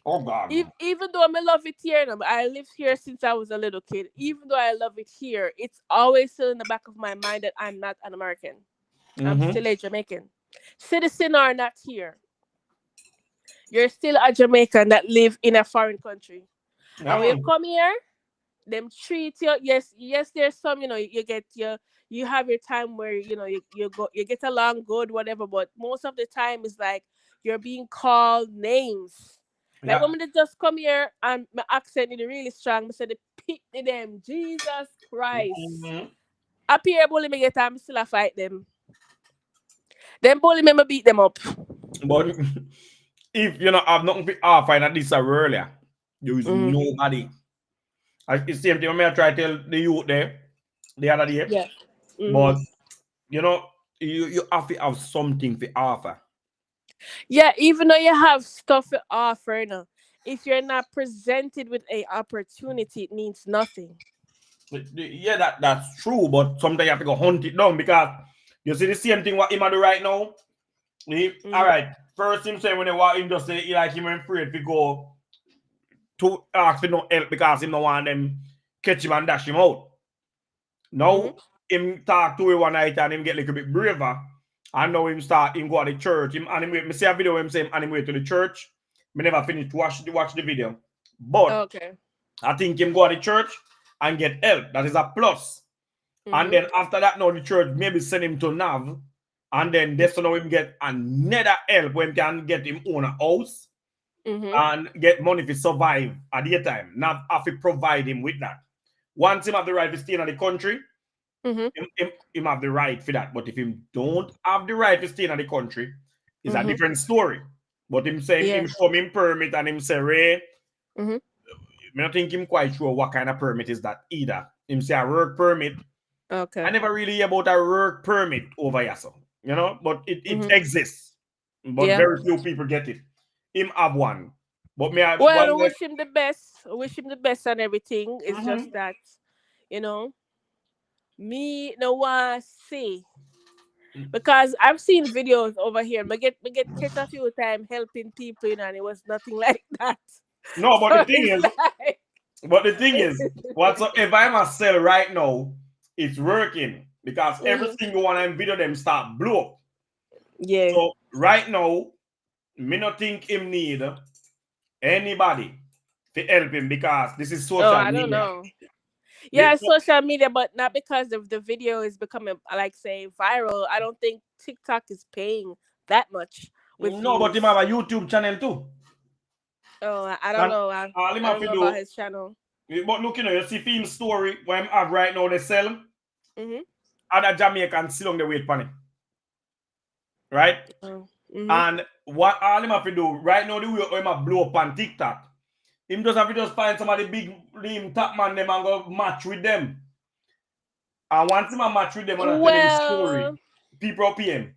Oh God. Even though I love it here, I lived here since I was a little kid. Even though I love it here, it's always still in the back of my mind that I'm not an American. I'm still a Jamaican. Citizen or not here, you're still a Jamaican that live in a foreign country. Yeah. And when you come here, them treat you. Yes, there's some, you have your time where you get along good, whatever. But most of the time it's like you're being called names. Like when they just come here and my accent is really strong, I said they pick them. Jesus Christ. Up here, bully me get time, still a fight them. Them bully me beat them up. But if you have nothing to find at this earlier, there is nobody. It's the same thing when I try to tell the youth there the other day. Yeah. But you have to have something to offer. Yeah, even though you have stuff to offer, if you're not presented with a opportunity, it means nothing. Yeah, that's true, but sometimes you have to go hunt it down because you see the same thing what him do right now. All Mm-hmm. right, first him say when they want him just say he like him afraid to go to ask for no help because him no want them catch him and dash him out. Mm-hmm. Now him talk to him one night and him get a little bit braver. And now him go to the church. Him and him wait. Me see a video him say and him wait to the church. Me never finish to watch the video. But Okay. I think him go to the church and get help. That is a plus. And Mm-hmm. then after that, now the church maybe send him to Nav. And then that's now him get another help when he can get him own a house Mm-hmm. and get money to survive at the time. Nav have to provide him with that. Once him have the right to stay in the country, Mm-hmm. him have the right for that. But if him don't have the right to stay in the country, it's a Mm-hmm. different story. But him say Yeah. him show him permit and him say, Ray, Mm-hmm. I don't think him quite sure what kind of permit is that either. Him say a work permit. I Okay. never really hear about a work permit over here, so but it Mm-hmm. exists. But Yeah. very few people get it. Him have one. But me I Well, one I wish him the best. I wish him the best and everything. It's just mm-hmm. that, you know, me no one see because I've seen videos over here. Me get catch a few times helping people, and it was nothing like that. No, but the So thing it's is, like, whatsoever I must sell right now, it's working because every Mhm. single one of them video them start blow up. Yeah. So right now, me not think him need anybody to help him because this is Oh, social I don't media. know. Yeah, social media, but not because of the video is becoming like say viral. I don't think TikTok is paying that much with No, but him have views. a YouTube channel too. Oh, I don't And know. all him I have don't to know about do, his channel. but look, you see film story where him have right now they sell Mhm. other Jamaican sit on the wait for it, right? Oh. Mhm. And what all him have to do right now, the way him have blow up on TikTok, him just have to just find somebody big name top man them and go match with them. And once him a match with them and I tell him story, Well, people pay him.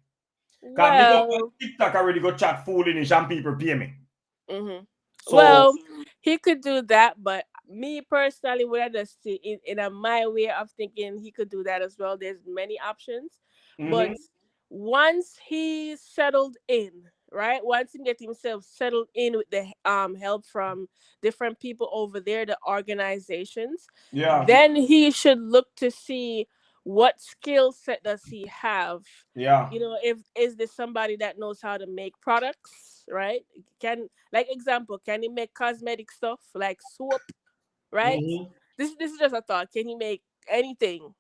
Cause me go on well. TikTok already go chat foolish and people pay me. Mhm. So Well, he could do that, but me personally, what I just see in a my way of thinking, he could do that as well. There's many options, but mm-hmm, once he's settled in, right? Once he get himself settled in with the help from different people over there, the organizations, yeah, then he should look to see what skill set does he have. yeah. If is this somebody that knows how to make products, right? Can, like example, can he make cosmetic stuff like soap, right? Mm-hmm. This is just a thought. Can he make anything?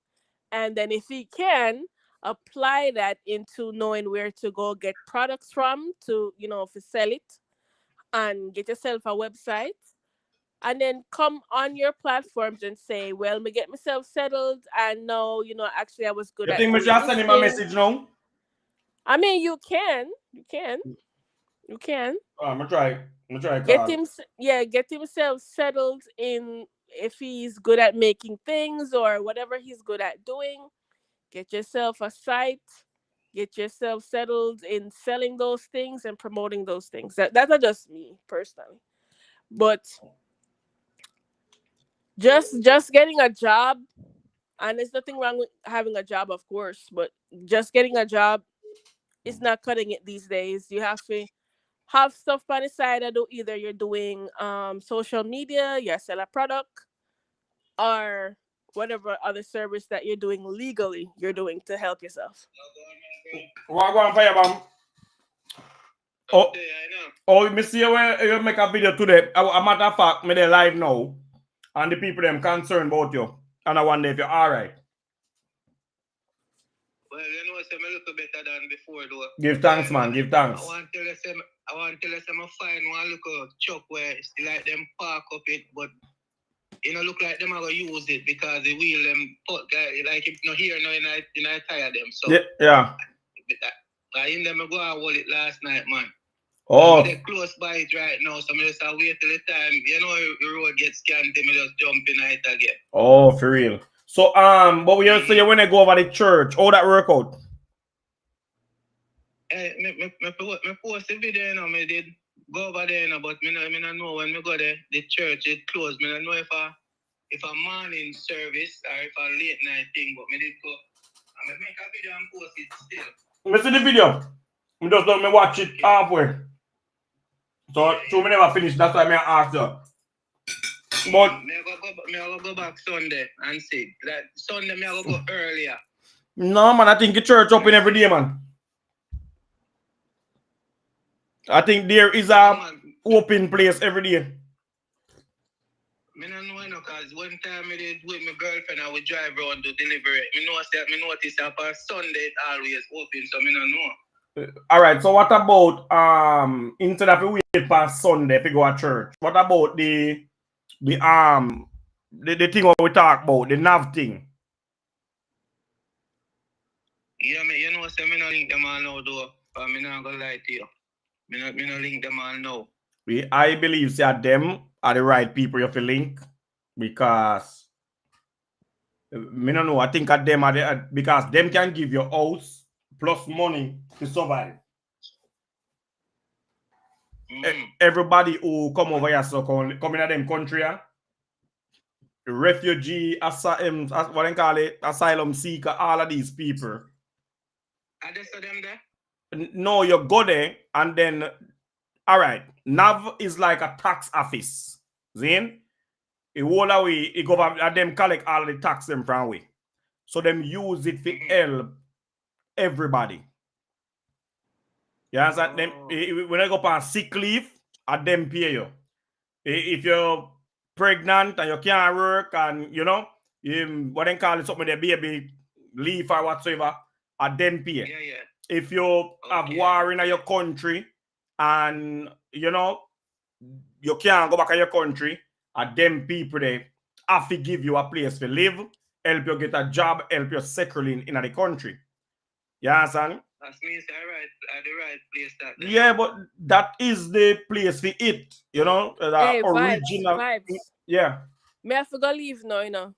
And then if he can apply that into knowing where to go get products from to to sell it, and get yourself a website, and then come on your platforms and say, well, me get myself settled, and now actually I was good You at think we doing should this send him a thing. message now? I mean, you can I'm gonna try. I'm gonna try get call. get himself settled in. If he's good at making things or whatever he's good at doing, get yourself a site, get yourself settled in selling those things and promoting those things. That's not just me personally, but just getting a job, and there's nothing wrong with having a job, of course, but just getting a job is not cutting it these days. You have to have stuff on the side. I do either you're doing social media, you sell a product, or whatever other service that you're doing legally, you're doing to help yourself. What go on fire bomb? Oh, oh, me see you make a video today. A matter of fact, me they live now, and the people them concerned about you, and I wonder if you're all right. Well, say me look better than before, though. Give thanks, man. Give thanks. I want to tell you, I find one look truck where still like them park up it, but look like them are gonna use it because the wheel them put like if here no in I tire them. So yeah. I in them go and hold it last night, man. Oh. They're close by it right now, so I just wait till the time. The road gets scanned, me just jump in it again. Oh, for real. So but we say you when I go over the church, how that work out? Me post the video, you know, me did go over there, you know, but me no know when me go there, the church it closed. Me no know if a morning service or if a late night thing, but me did go. I make a video and post it still. Me see the video. Me just don't me watch it halfway. So two me never finish. That's why me ask you. But me go back Sunday and see. Like Sunday me go earlier. No man, I think the church open every day, man. I think there is a open place every day. Me no know, you know, cause one time I did with my girlfriend, I would drive around to deliver it. Me notice that on Sunday it always open, so me no know. All right. So what about instead of wait past Sunday to go to church? What about the thing what we talk about, the nav thing? Yeah, me you know, say me no link them all now though. But me not gonna lie to you. Me no link them all now. I believe that them are the right people you have to link because me no know. I think at them are because them can give you house plus money to survive. Everybody who come over here so come in them country, refugee, asylum, what they call it, asylum seeker, all of these people. Are they so them there? No, you go there and then, all right, NAV is like a tax office. Zin? It all away, it go and them collect all the tax them from away. So them use it for help everybody. You understand? Them, when I go on sick leave, at them pay you. If you're pregnant and you can't work and you know, what they call it, something the baby leave or whatsoever, at them pay. Yeah. If you have war in your country and you know you can't go back to your country, at them people they have to give you a place to live, help you get a job, help you settle in the country. You understand? That means the right place that. Yeah, but that is the place for it. You know, the Hey, original. Vybz. Yeah. Me have to go leave now, you know.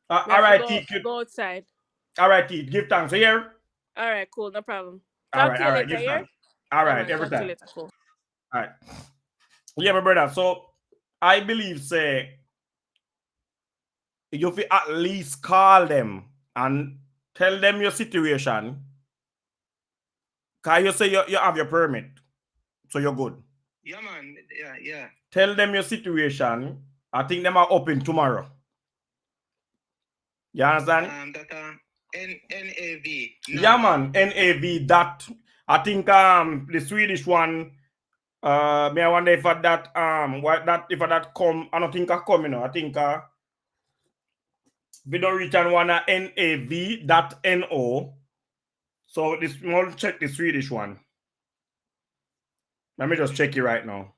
All right, Keith. Go outside. All right, Keith. Give thanks here. All right, cool, no problem. All Talk to you later, give yeah? thanks. All right, every talk to time. you later, cool. All right. Yeah, my brother. So I believe say you fi at least call them and tell them your situation. Cause you say you have your permit, so you're good. Yeah, man. Yeah. Tell them your situation. I think them are open tomorrow. You understand? That NAV. No. Yeah, man. NAV. That I think the Swedish one. Me I wonder if that if that come. I don't think I come. You know. I think we don't return one NAV.no. So this we'll check the Swedish one. Let me just check it right now.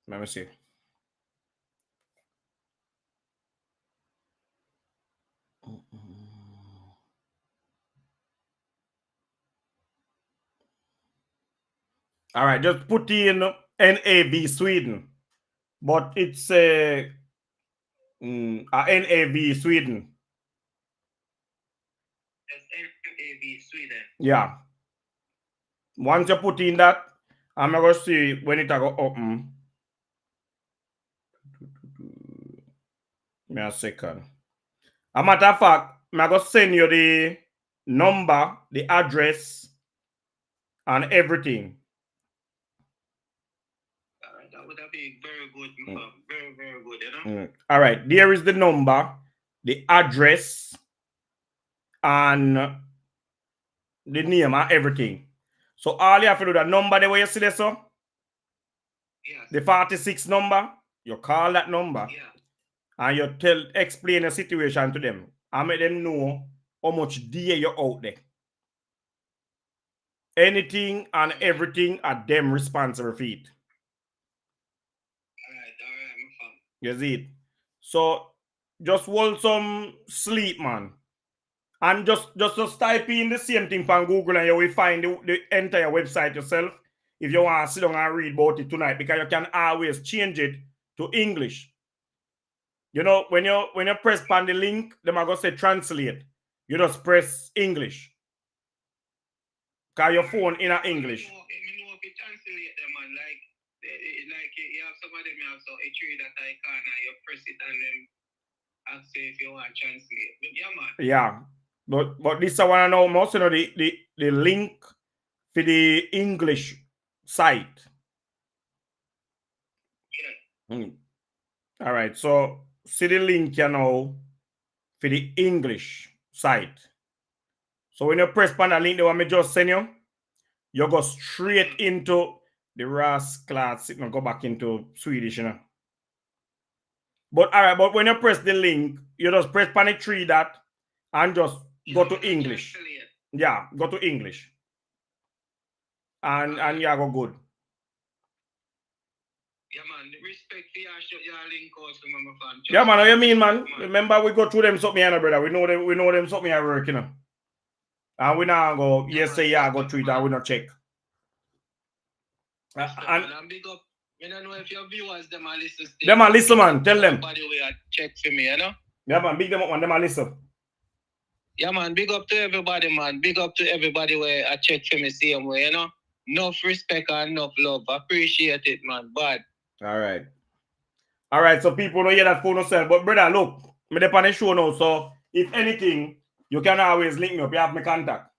Let me see. All right, just put in NAV Sweden, but it's a NAV Sweden. That's NAV Sweden. Yeah. Once you put in that, I'm going to see when it go open. Give me a second. A matter of fact, I'm going to send you the number, the address, and everything. That would be very good. Very, very good, you know? All right. There is the number, the address, and the name and everything. So all you have to do, the number the way you see this, so? Yes. The 46 number, you call that number. Yeah. And you explain the situation to them and make them know how much day you're out there. Anything and everything are them responsible for it. All right, my fam. You see it? So just hold some sleep, man. And just type in the same thing on Google and you will find the entire website yourself if you want to sit down and read about it tonight, because you can always change it to English. You know, when you press on the link, them are going to say translate. You just press English. Because your phone in English. I know if you translate them, man, like you have some of them, you have so a tree that I can, and you press it and then ask if you want to translate. Yeah, man. Yeah. But this I want to know most, you know, the link for the English site. Yeah. All right, so see the link, you know, for the English site. So when you press on the link, the one me just send you, you go straight into the RAS class. It go back into Swedish, you know. But all right, but when you press the link, you just press on the three dot and just go to English. Yeah, go to English. And yeah, go good. Yeah, man. Respect for your link also, my fan. Yeah, man. What you mean, man? Remember, we go through them something, brother. We know them something at work, you know. And we now go, yes, say, yeah, go tweet, and we not check. And big up. I don't know if your viewers, them are listen. Them are listen, man. Tell them. By the way, check for me, you know? Yeah, man. Big them up, man. Them are listen. Yeah, man. Big up to everybody, man. Big up to everybody where I check for me same way, you know? Enough respect and enough love. Appreciate it, man. Bad. All right. All right, so people don't hear that phone yourself. But brother, look, me dey on the show now, so if anything, you can always link me up. You have my contact.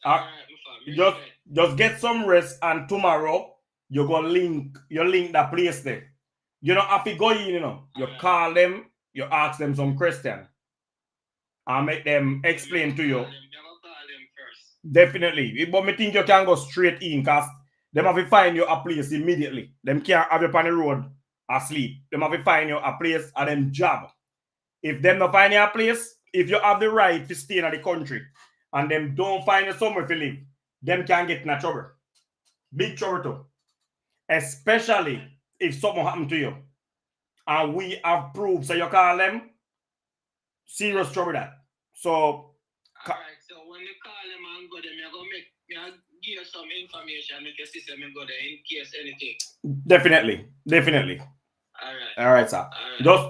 All right. Just get some rest, and tomorrow you go link that place there. You don't have to go in, you know. You call them, you ask them some question, and make them explain to you. Definitely. But me think you can go straight in, because them have to find you a place immediately. Them can't have you on the road asleep. Them have to find you a place and them job. If them not find you a place, if you have the right to stay in the country and them don't find you somewhere to live, them can get in trouble. Big trouble too. Especially if something happened to you. And we have proof, so you call them, serious trouble that. So, alright, so when you call them and go there, you're going to give you some information, make your system and go there in case anything. Definitely. Alright. Alright, sir.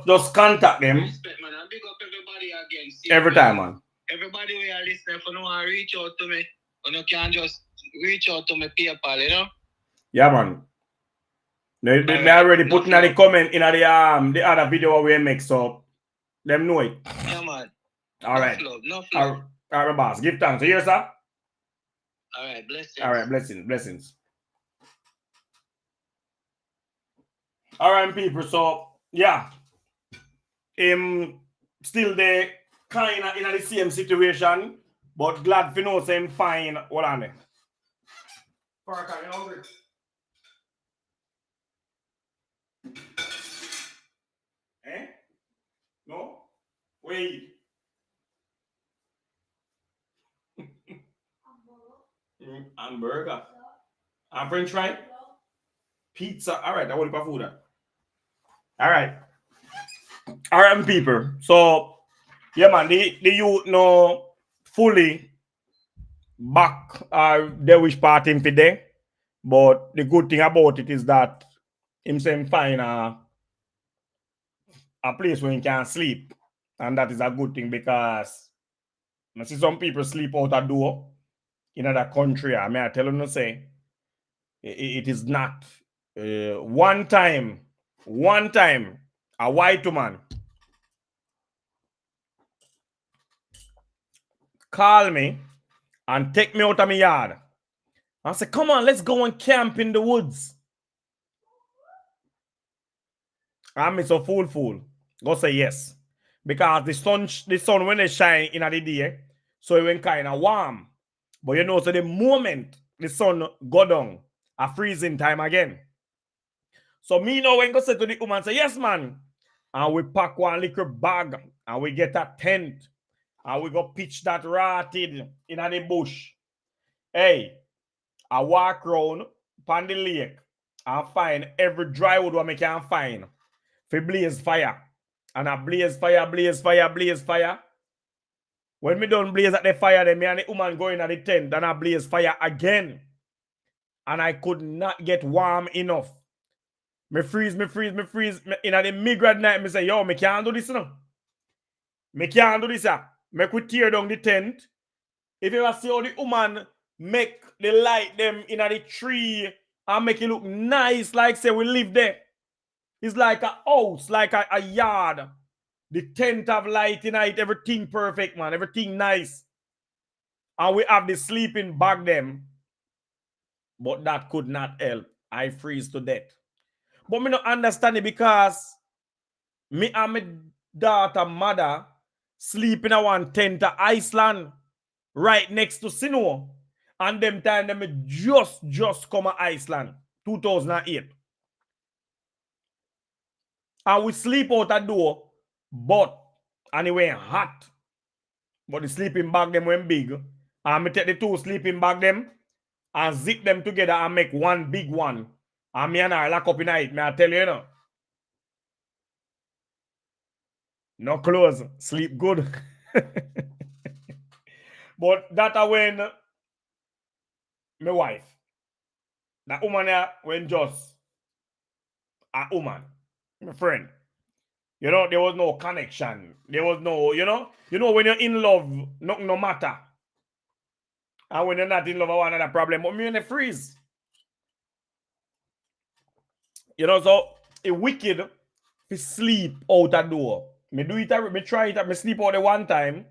Just contact them. Respect, man. And big up everybody again. Every time, man. Everybody we are listening, if you want to reach out to me, you can just reach out to me PayPal, you know? Yeah, man. They already put in the comment in the other video we make, so them know it. Yeah, man. All right. No flow. All right, boss. Give thanks. So here, sir. All right, blessings. All right, blessings. All right, people. So yeah, still there, kind of in the same situation, but glad to know saying fine. Hold on there. Parker, you hungry? Eh? No? Wait. Hamburger. And French fry? Pizza. All right, I want to put food. All right. All right, people. So, yeah, man, the youth know fully back they wish part him today. But the good thing about it is that him saying find a place where he can sleep. And that is a good thing, because I see some people sleep out a door in another country. I mean, I tell them to say it is not. One time, a white woman call me and take me out of my yard. I said, come on, let's go and camp in the woods. I'm so fool. Go say yes. Because the sun when it shine in the day, so it went kind of warm. But you know, so the moment the sun go down, a freezing time again. So me now when go say to the woman, say, yes, man. And we pack one liquor bag and we get a tent. And we go pitch that rotted in the bush. Hey, I walk around on the lake and find every dry wood what I can find for blaze fire. And I blaze fire, blaze fire, blaze fire. When me done blaze at the fire, then me and the woman go in at the tent and I blaze fire again. And I could not get warm enough. Me freeze. In the migrant night, me say, yo, me can't do this now. Me can't do this. Me could tear down the tent. If you ever see how the woman make the light them in the tree and make it look nice, like say we live there. It's like a house, like a yard. The tent have light in it, everything perfect, man. Everything nice. And we have the sleeping bag them. But that could not help. I freeze to death. But me not understand it because me and my daughter mother sleep in a one tent at Iceland right next to Sino. And them time them just come to Iceland 2008. And we sleep out the door, but and it went hot. But the sleeping bag them went big. And me take the two sleeping bag them and zip them together and make one big one. And me and I lock up in it. May I tell you, you know? No clothes. Sleep good. But that when my wife, that woman there when just a woman, my friend. You know, there was no connection. There was no, you know when you're in love, nothing no matter. And when you're not in love, I want another problem. But me in the freeze. You know, so it wicked to sleep out the door. Me do it, me try it, me sleep out the one time.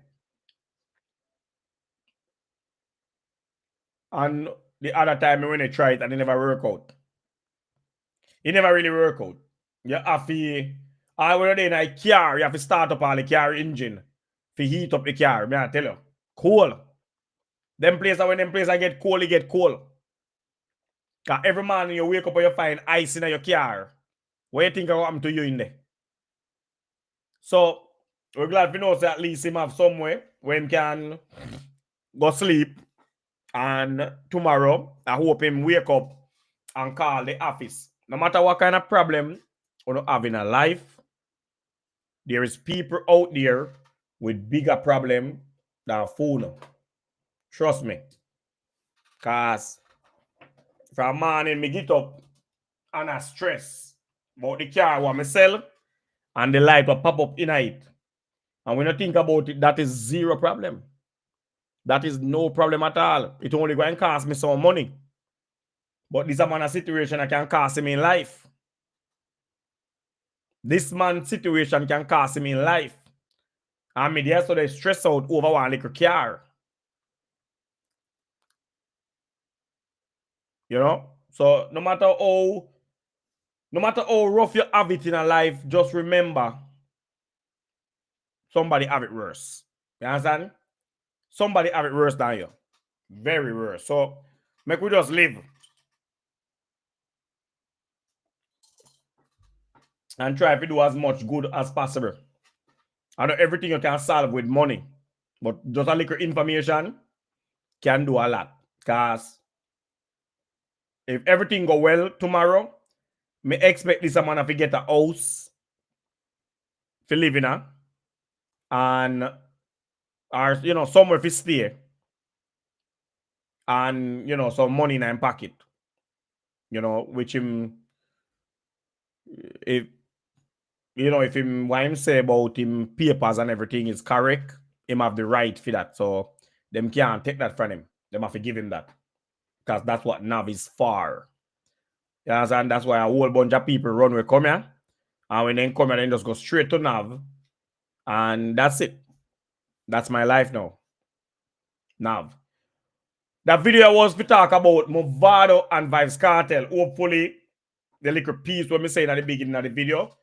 And the other time when I try it and it never work out. It never really work out. You have to, when you're in a car, you have to start up all the car engine to heat up the car. May I tell you? Cool. Them places, when them places get cold, it get cold. Because every morning you wake up and you find ice in your car. What do you think will happen to you in there? So, we're glad we know that at least him have somewhere when he can go sleep. And tomorrow, I hope him wake up and call the office. No matter what kind of problem you have in a life, there is people out there with bigger problem than phone. Trust me. Because from morning, me get up and I stress about the car what I sell and the light will pop up in it. And when you think about it, that is zero problem. That is no problem at all. It only going to cost me some money. But this is a situation that can cost him in life. This man's situation can cost him in life. And me there so they stress out over one little car. You know? So no matter how rough you have it in a life, just remember somebody have it worse. You understand? Somebody have it worse than you. Very worse. So make we just live. And try to do as much good as possible. I know everything you can solve with money. But just a little information can do a lot. Because if everything go well tomorrow, me expect this man to get a house to live in and or somewhere to stay and some money in his pocket. Which him if him what him say about him papers and everything is correct, him have the right for that. So them can't take that from him. Them have to give him that. Because that's what NAV is for. Yes, and that's why a whole bunch of people run with come here. And when they come here, they just go straight to NAV. And that's it. That's my life now. NAV. That video was to talk about Movado and Vybz Kartel. Hopefully, the little piece what me saying at the beginning of the video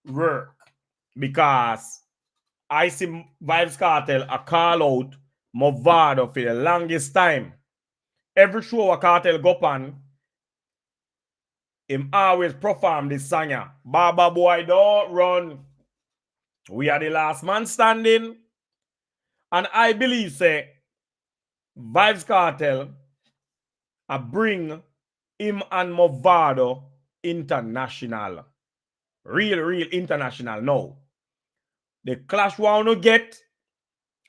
work. Because I see Vybz Kartel a call out Movado for the longest time. Every show a Cartel go on, him always perform this song. Baba boy, don't run. We are the last man standing. And I believe, say, Vybz Kartel bring him and Movado international. Real international now. The clash want to get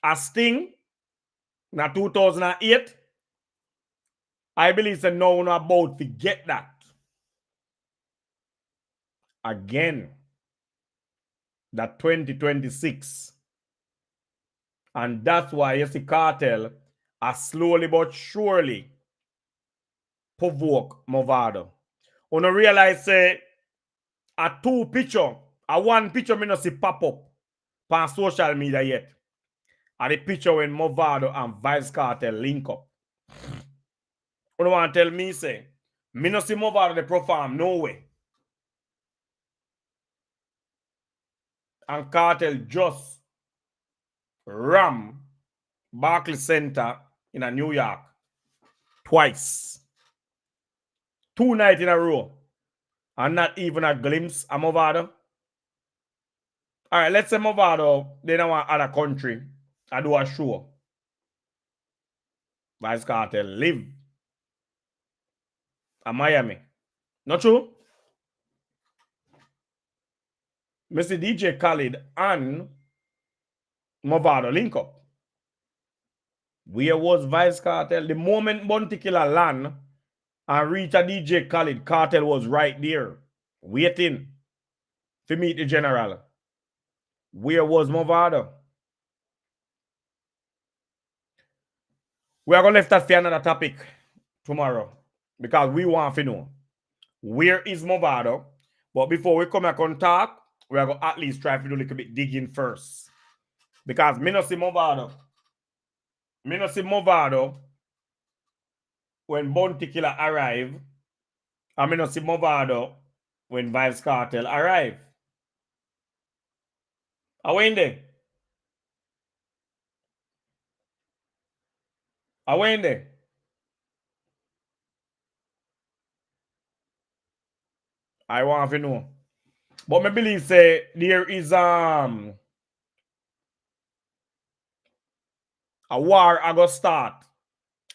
a Sting in 2008. I believe that no one about to get that. Again, that 2026. And that's why you see Kartel are slowly but surely provoke Movado. You don't realize say a two picture, a one picture me not see pop up on social media yet. And the picture when Movado and Vybz Kartel link up. You don't want to tell me say, me not see Movado they perform no way. And Kartel just ram Barclays Center in a New York twice. 2 nights in a row. And not even a glimpse of Movado. All right, let's say Movado, they don't want other country. I do a show. Vybz Kartel live in Miami. Not true? Mr. DJ Khaled and Movado link up. Where was Vybz Kartel? The moment Bounty Killer land and reach a DJ Khaled, Kartel was right there, waiting to meet the general. Where was Movado? We are going to leave that for another topic tomorrow because we want to know where is Movado. But before we come back on talk, we are going to at least try to do a little bit digging first. Because me not see Movado. Me not see Movado when Bounty Killer arrive. And me not see Movado when Vybz Kartel arrive. Are we in there? Are we in there? I want to know. But me believe say there is a war I go start.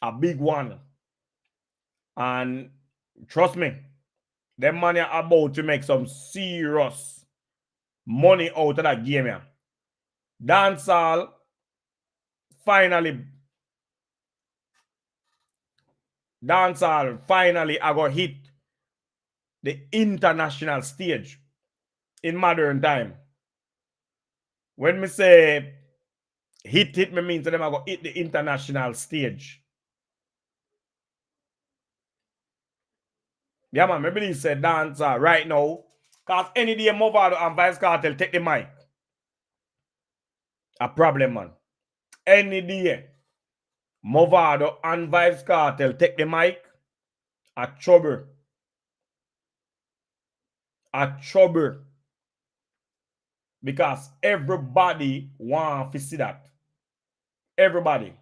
A big one. And trust me, them money are about to make some serious money out of that game here. Dancehall finally I go hit the international stage in modern time. When me say hit, me means that them I go hit the international stage. Yeah, man, I believe say dancehall right now. Because any day Movado and Vybz Kartel take the mic. A problem, man. Any day Movado and Vybz Kartel take the mic. A trouble. A trouble. Because everybody want to see that. Everybody.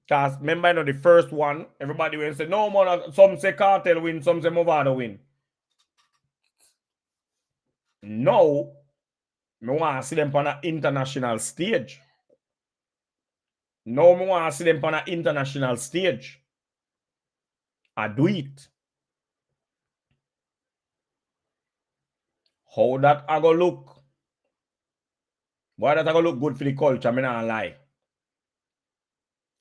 Because remember, you know, the first one, everybody will say, no, man, some say Kartel win, some say Movado win. Now, I want to see them on an international stage. Now, I want to see them on an international stage. I do it. How that I go look? Why that I go look good for the culture? I'm not lie.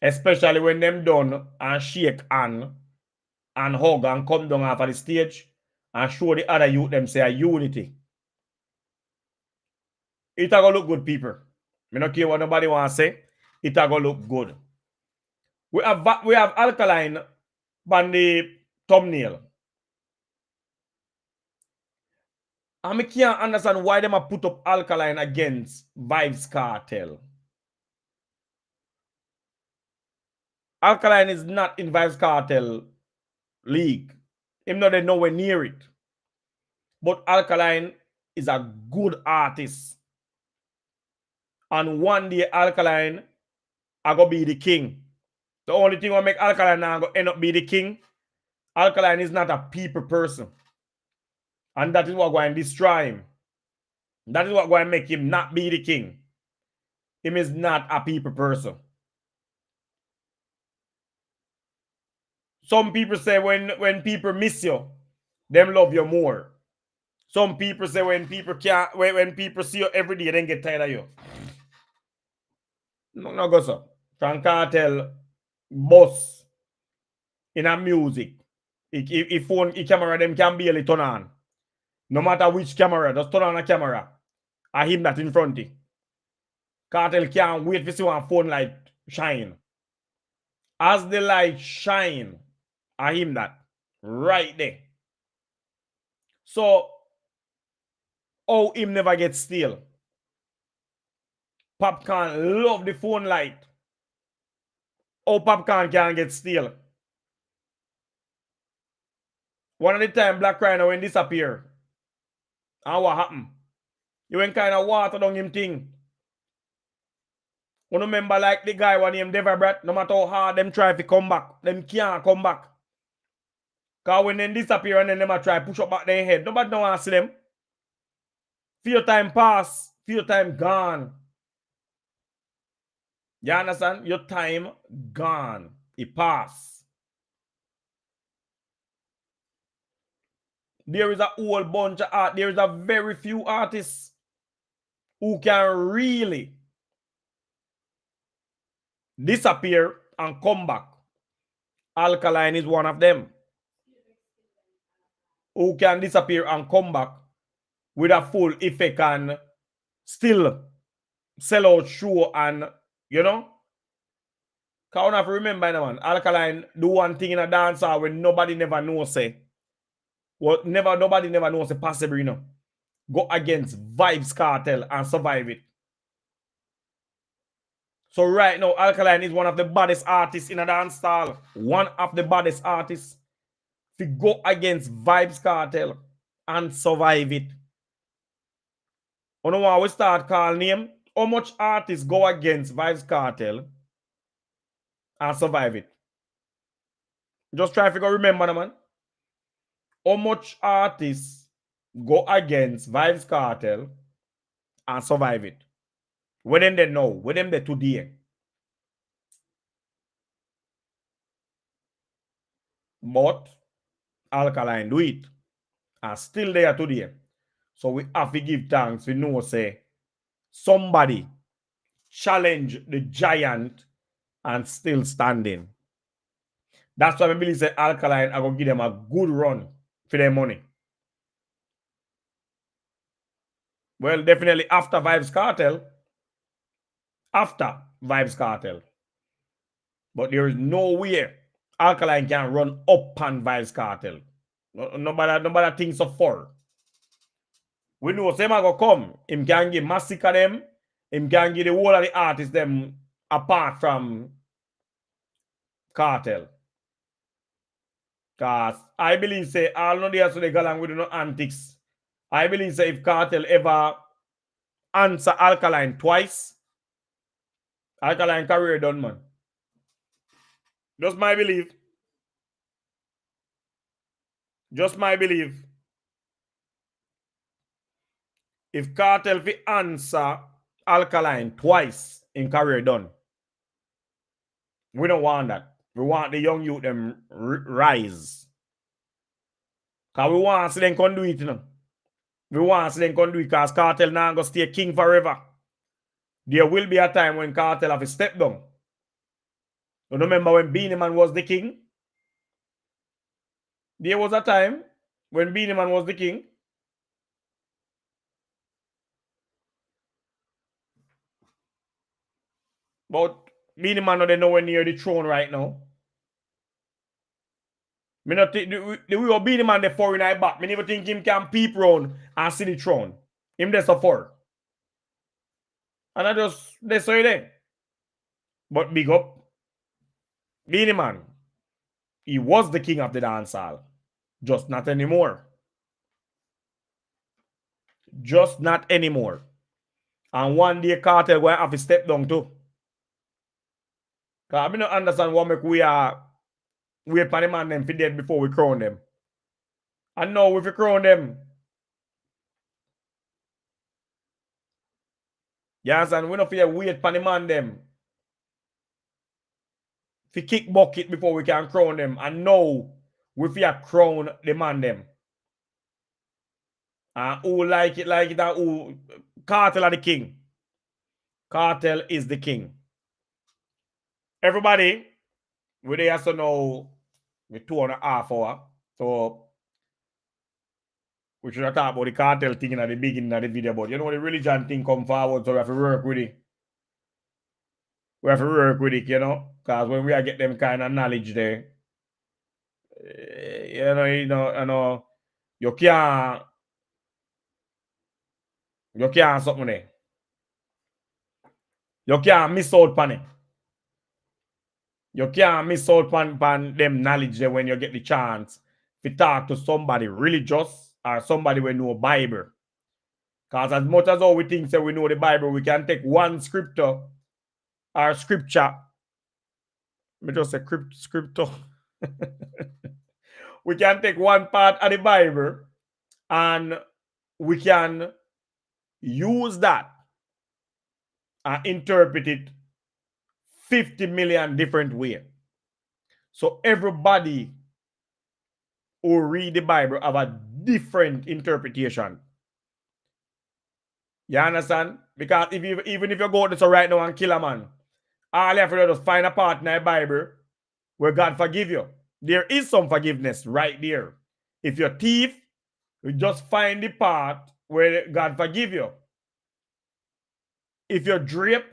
Especially when them done and shake hand and hug and come down off of the stage and show the other youth them say a unity. It a go look good, people. Me not care what nobody want to say. It a go look good. We have Alkaline on the thumbnail. And I can't understand why them a put up Alkaline against Vybz Kartel. Alkaline is not in Vybz Kartel league. Him not nowhere near it. But Alkaline is a good artist. And one day Alkaline I go be the king. The only thing will make Alkaline now go end up be the king. Alkaline is not a people person. And that is what going to destroy him. That is what going to make him not be the king. Him is not a people person. Some people say when people miss you, them love you more. Some people say when people see you every day, then get tired of you. No go so. Cartel boss in a music. If phone, camera them can barely turn on. No matter which camera, just turn on a camera. I him that in front of. Cartel can't wait to see one phone light shine. As the light shine, I him that right there. So, him never get steal. Popcorn love the phone light. Popcorn can't get steal. One of the time Black Rhino when disappear. And what happened? You went kind of water down him thing. You remember like the guy when him Deverbrat, no matter how hard them try to come back, them can't come back. Because when they disappear and then them try push up back their head, nobody don't want to see them. Few time pass, few time gone. You understand? Your time gone. It pass. There is a whole bunch of art. There is a very few artists who can really disappear and come back. Alkaline is one of them. Who can disappear and come back with a full effect and still sell out show and, you know? Because you have to remember, man, Alkaline do one thing in a dancer when nobody never knows, say. Well, nobody never knows, say, possible, you know. Go against Vybz Kartel and survive it. So right now, Alkaline is one of the baddest artists in a dance style. One of the baddest artists. To go against Vybz Kartel and survive it. You know what we start calling name? How much artists go against Vybz Kartel and survive it? Just try to remember, man. How much artists go against Vybz Kartel and survive it? When them they know, when them they today. But Alkaline do it. And still there today. So we have to give thanks. We know, say, somebody challenge the giant and still standing. That's why I believe say Alkaline are going to give them a good run for their money. Well, definitely after Vybz Kartel. After Vybz Kartel. But there is no way Alkaline can run up on Vybz Kartel. Nobody thinks so far. We know Sema go come. Him can give massacre them. Him can give the whole of the artists them apart from Kartel. Because I believe say all no there so they go along with no antics. I believe say if Kartel ever answer Alkaline twice, Alkaline career done, man. Just my belief. Just my belief. If Kartel fi answer Alkaline twice in career done, we don't want that. We want the young youth them rise. Because we want to see them can do it, you know. We want to see them can do it because Kartel now going to stay king forever. There will be a time when Kartel have to step down. You remember when Beanie Man was the king? There was a time when Beanie Man was the king. But Beanie Man not nowhere near the throne right now. Me not think the way Beanie Man the four in I back. Me never think him can peep round and see the throne. Him there so far. And I just they say there. But big up. Beanie Man. He was the king of the dance hall. Just not anymore. Just not anymore. And one day Kartel will have to step down too. Because I don't understand what make we are wait for the man them for dead before we crown them. And now if we crown them, you understand? We don't feel wait for the man them to kick bucket before we can crown them. And now we feel crown the man them. And who like it, and who Cartel are the king. Cartel is the king. Everybody, we there so now with 2.5 hours. So we should have talked about the cartel thing at the beginning of the video, but you know the religion thing come forward, so we have to work with it. We have to work with it, you know, because when we are get them kind of knowledge there, you know, you can't something there. You can't miss out on it. You can't miss out on them knowledge there when you get the chance to talk to somebody religious or somebody who know Bible. Because as much as all we think say we know the Bible, we can take one scripture or scripture. Me just say scripture. We can take one part of the Bible and we can use that and interpret it 50 million different ways. So everybody who read the Bible have a different interpretation. You understand? Because even if you go to right now and kill a man, all you have to do is find a part in the Bible where God forgive you. There is some forgiveness right there. If you're a thief, you just find the part where God forgive you. If you're drape,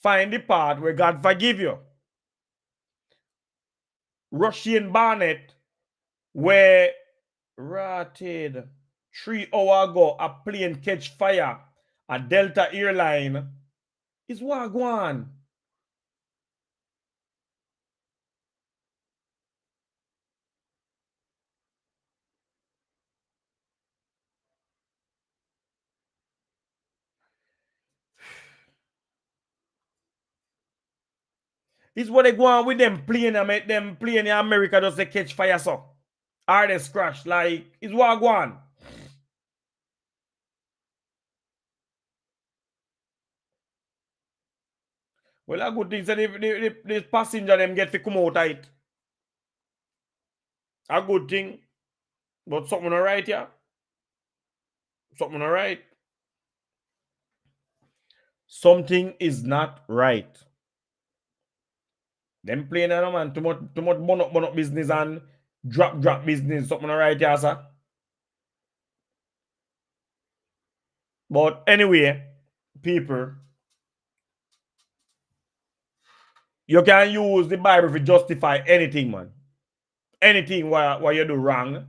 find the part where God forgive you. Russian Barnett, where rotted 3 hours ago, a plane catch fire, a Delta airline, is Wagwan. It's what they go on with them plane and make them plane in America just they catch fire so. Or they scratch like it's what go on. Well, a good thing is that the passenger them get to come out of it. A good thing. But something alright, yeah. Something alright. Something is not right. Them playing no man too much bun up business and drop business. Something alright, yeah, sir. But anyway, people, you can use the Bible to justify anything, man. Anything what you do wrong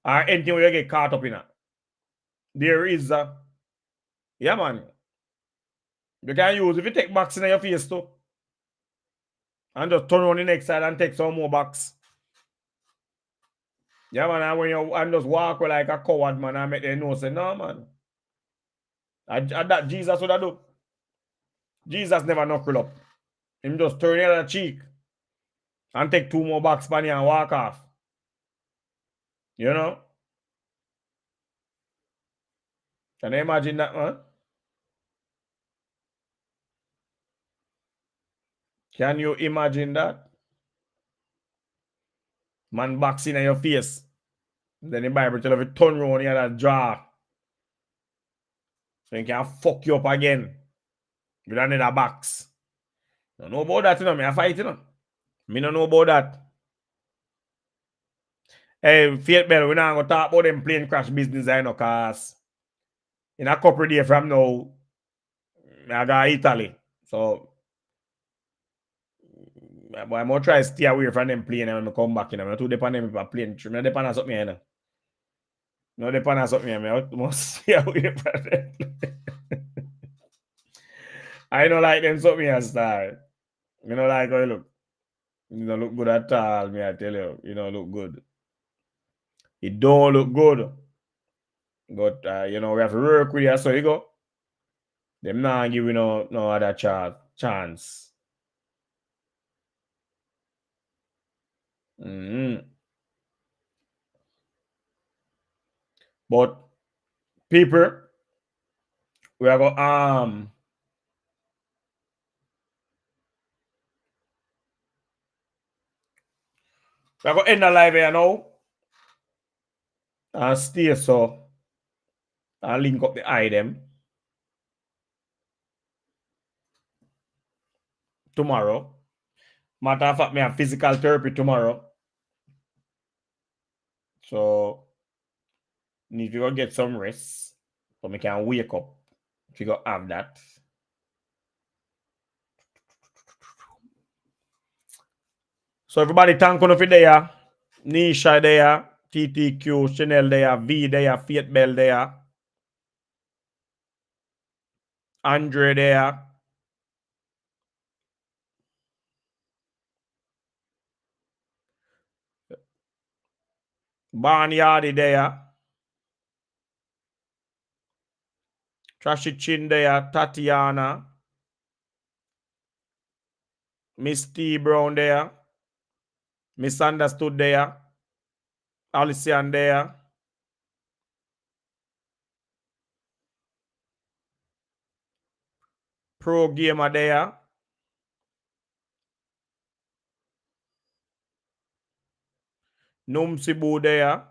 or anything where you get caught up in it. There is yeah, man. You can use if you take box in your face too. And just turn on the next side and take some more box. Yeah, man, and when you and just walk like a coward, man, and make them know say, no, man. And that Jesus would have do. Jesus never knuckle up. Him just turn the other cheek and take 2 more box pan and walk off. You know? Can you imagine that, man? Can you imagine that? Man boxing in your face. Then the Bible tell you to turn around here and draw. So you can fuck you up again. With another box. Don't know about that, you know. Me a fight, you know. Me don't know about that. Hey, Faith Bell, we're not going to talk about them plane crash business, I know, because in a couple of days from now, I go Italy. So, but I'm going to try to stay away from them plane when I come back. You know, I'm not too dependent on plane. I'm not dependent on something, you know. No dependent on something, I must stay away from them. I don't like them something as style. You know, like how you look. You don't look good at all, me I tell you. You don't look good. It don't look good. But, you know, we have to work with you, so you go. Them not give you no other chance. But people, we are going we are going to end the live here now. And stay so. I'll link up the item tomorrow. Matter of fact, me have physical therapy tomorrow. So need to go get some rest. So me can wake up to go have that. So everybody thank you for there. Nisha there, TTQ, Chanel there, V there, Faith Bell there, Andre there. Barnyardy there. Trashy Chin there, Tatiana. Miss T Brown there. Misunderstood there. Alician there. Pro Gamer there. Numsibu there.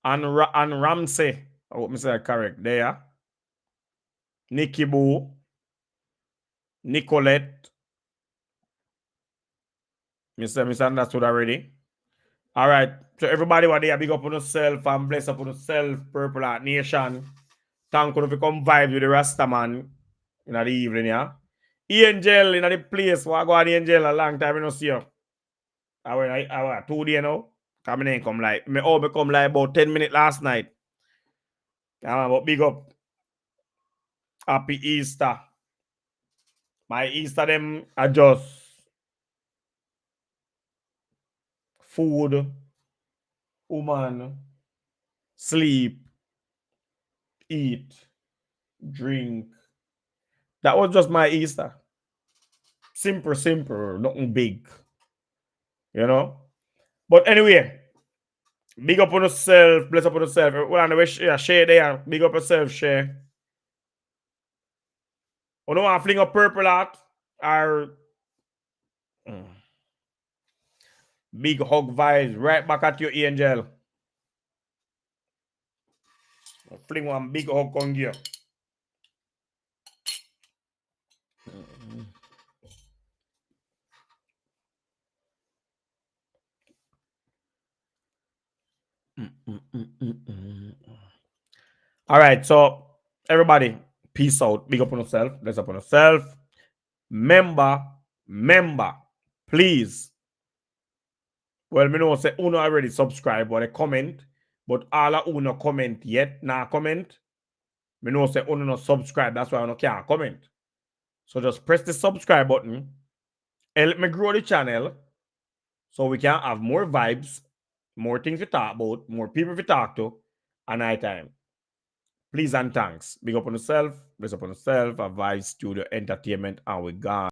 and Ramsey. I hope I say that correct there. Nikki Boo. Nicolette. Misunderstood already. All right. So everybody what there, big up on yourself and bless up on yourself, Purple Heart Nation. Thank you for come vibe with the Rasta man in the evening, yeah. Angel in the place. What go on Angel a long time I don't see you. I went 2 days now. Coming in come like me come like about 10 minutes last night. But big up. Happy Easter. My Easter them are just food, woman, sleep, eat, drink. That was just my Easter. Simple, nothing big. You know? But anyway, big up on yourself, bless up on yourself. Well, on the way, share there. Big up yourself, share. You don't want to fling a Purple Heart or big hug vibes right back at you, Angel. Fling one big hug on you. All right, so everybody, peace out. Big up on yourself. Bless up on yourself. Member, please. Well, me know say Uno already subscribe or a comment, but all of Uno comment yet, nah comment. Me know say Uno not subscribe, that's why Uno can't comment. So just press the subscribe button. Help me grow the channel so we can have more vibes, more things to talk about, more people to talk to at night time. Please and thanks. Big up on yourself, bless up on yourself, a Vybz Studio Entertainment, and we gone.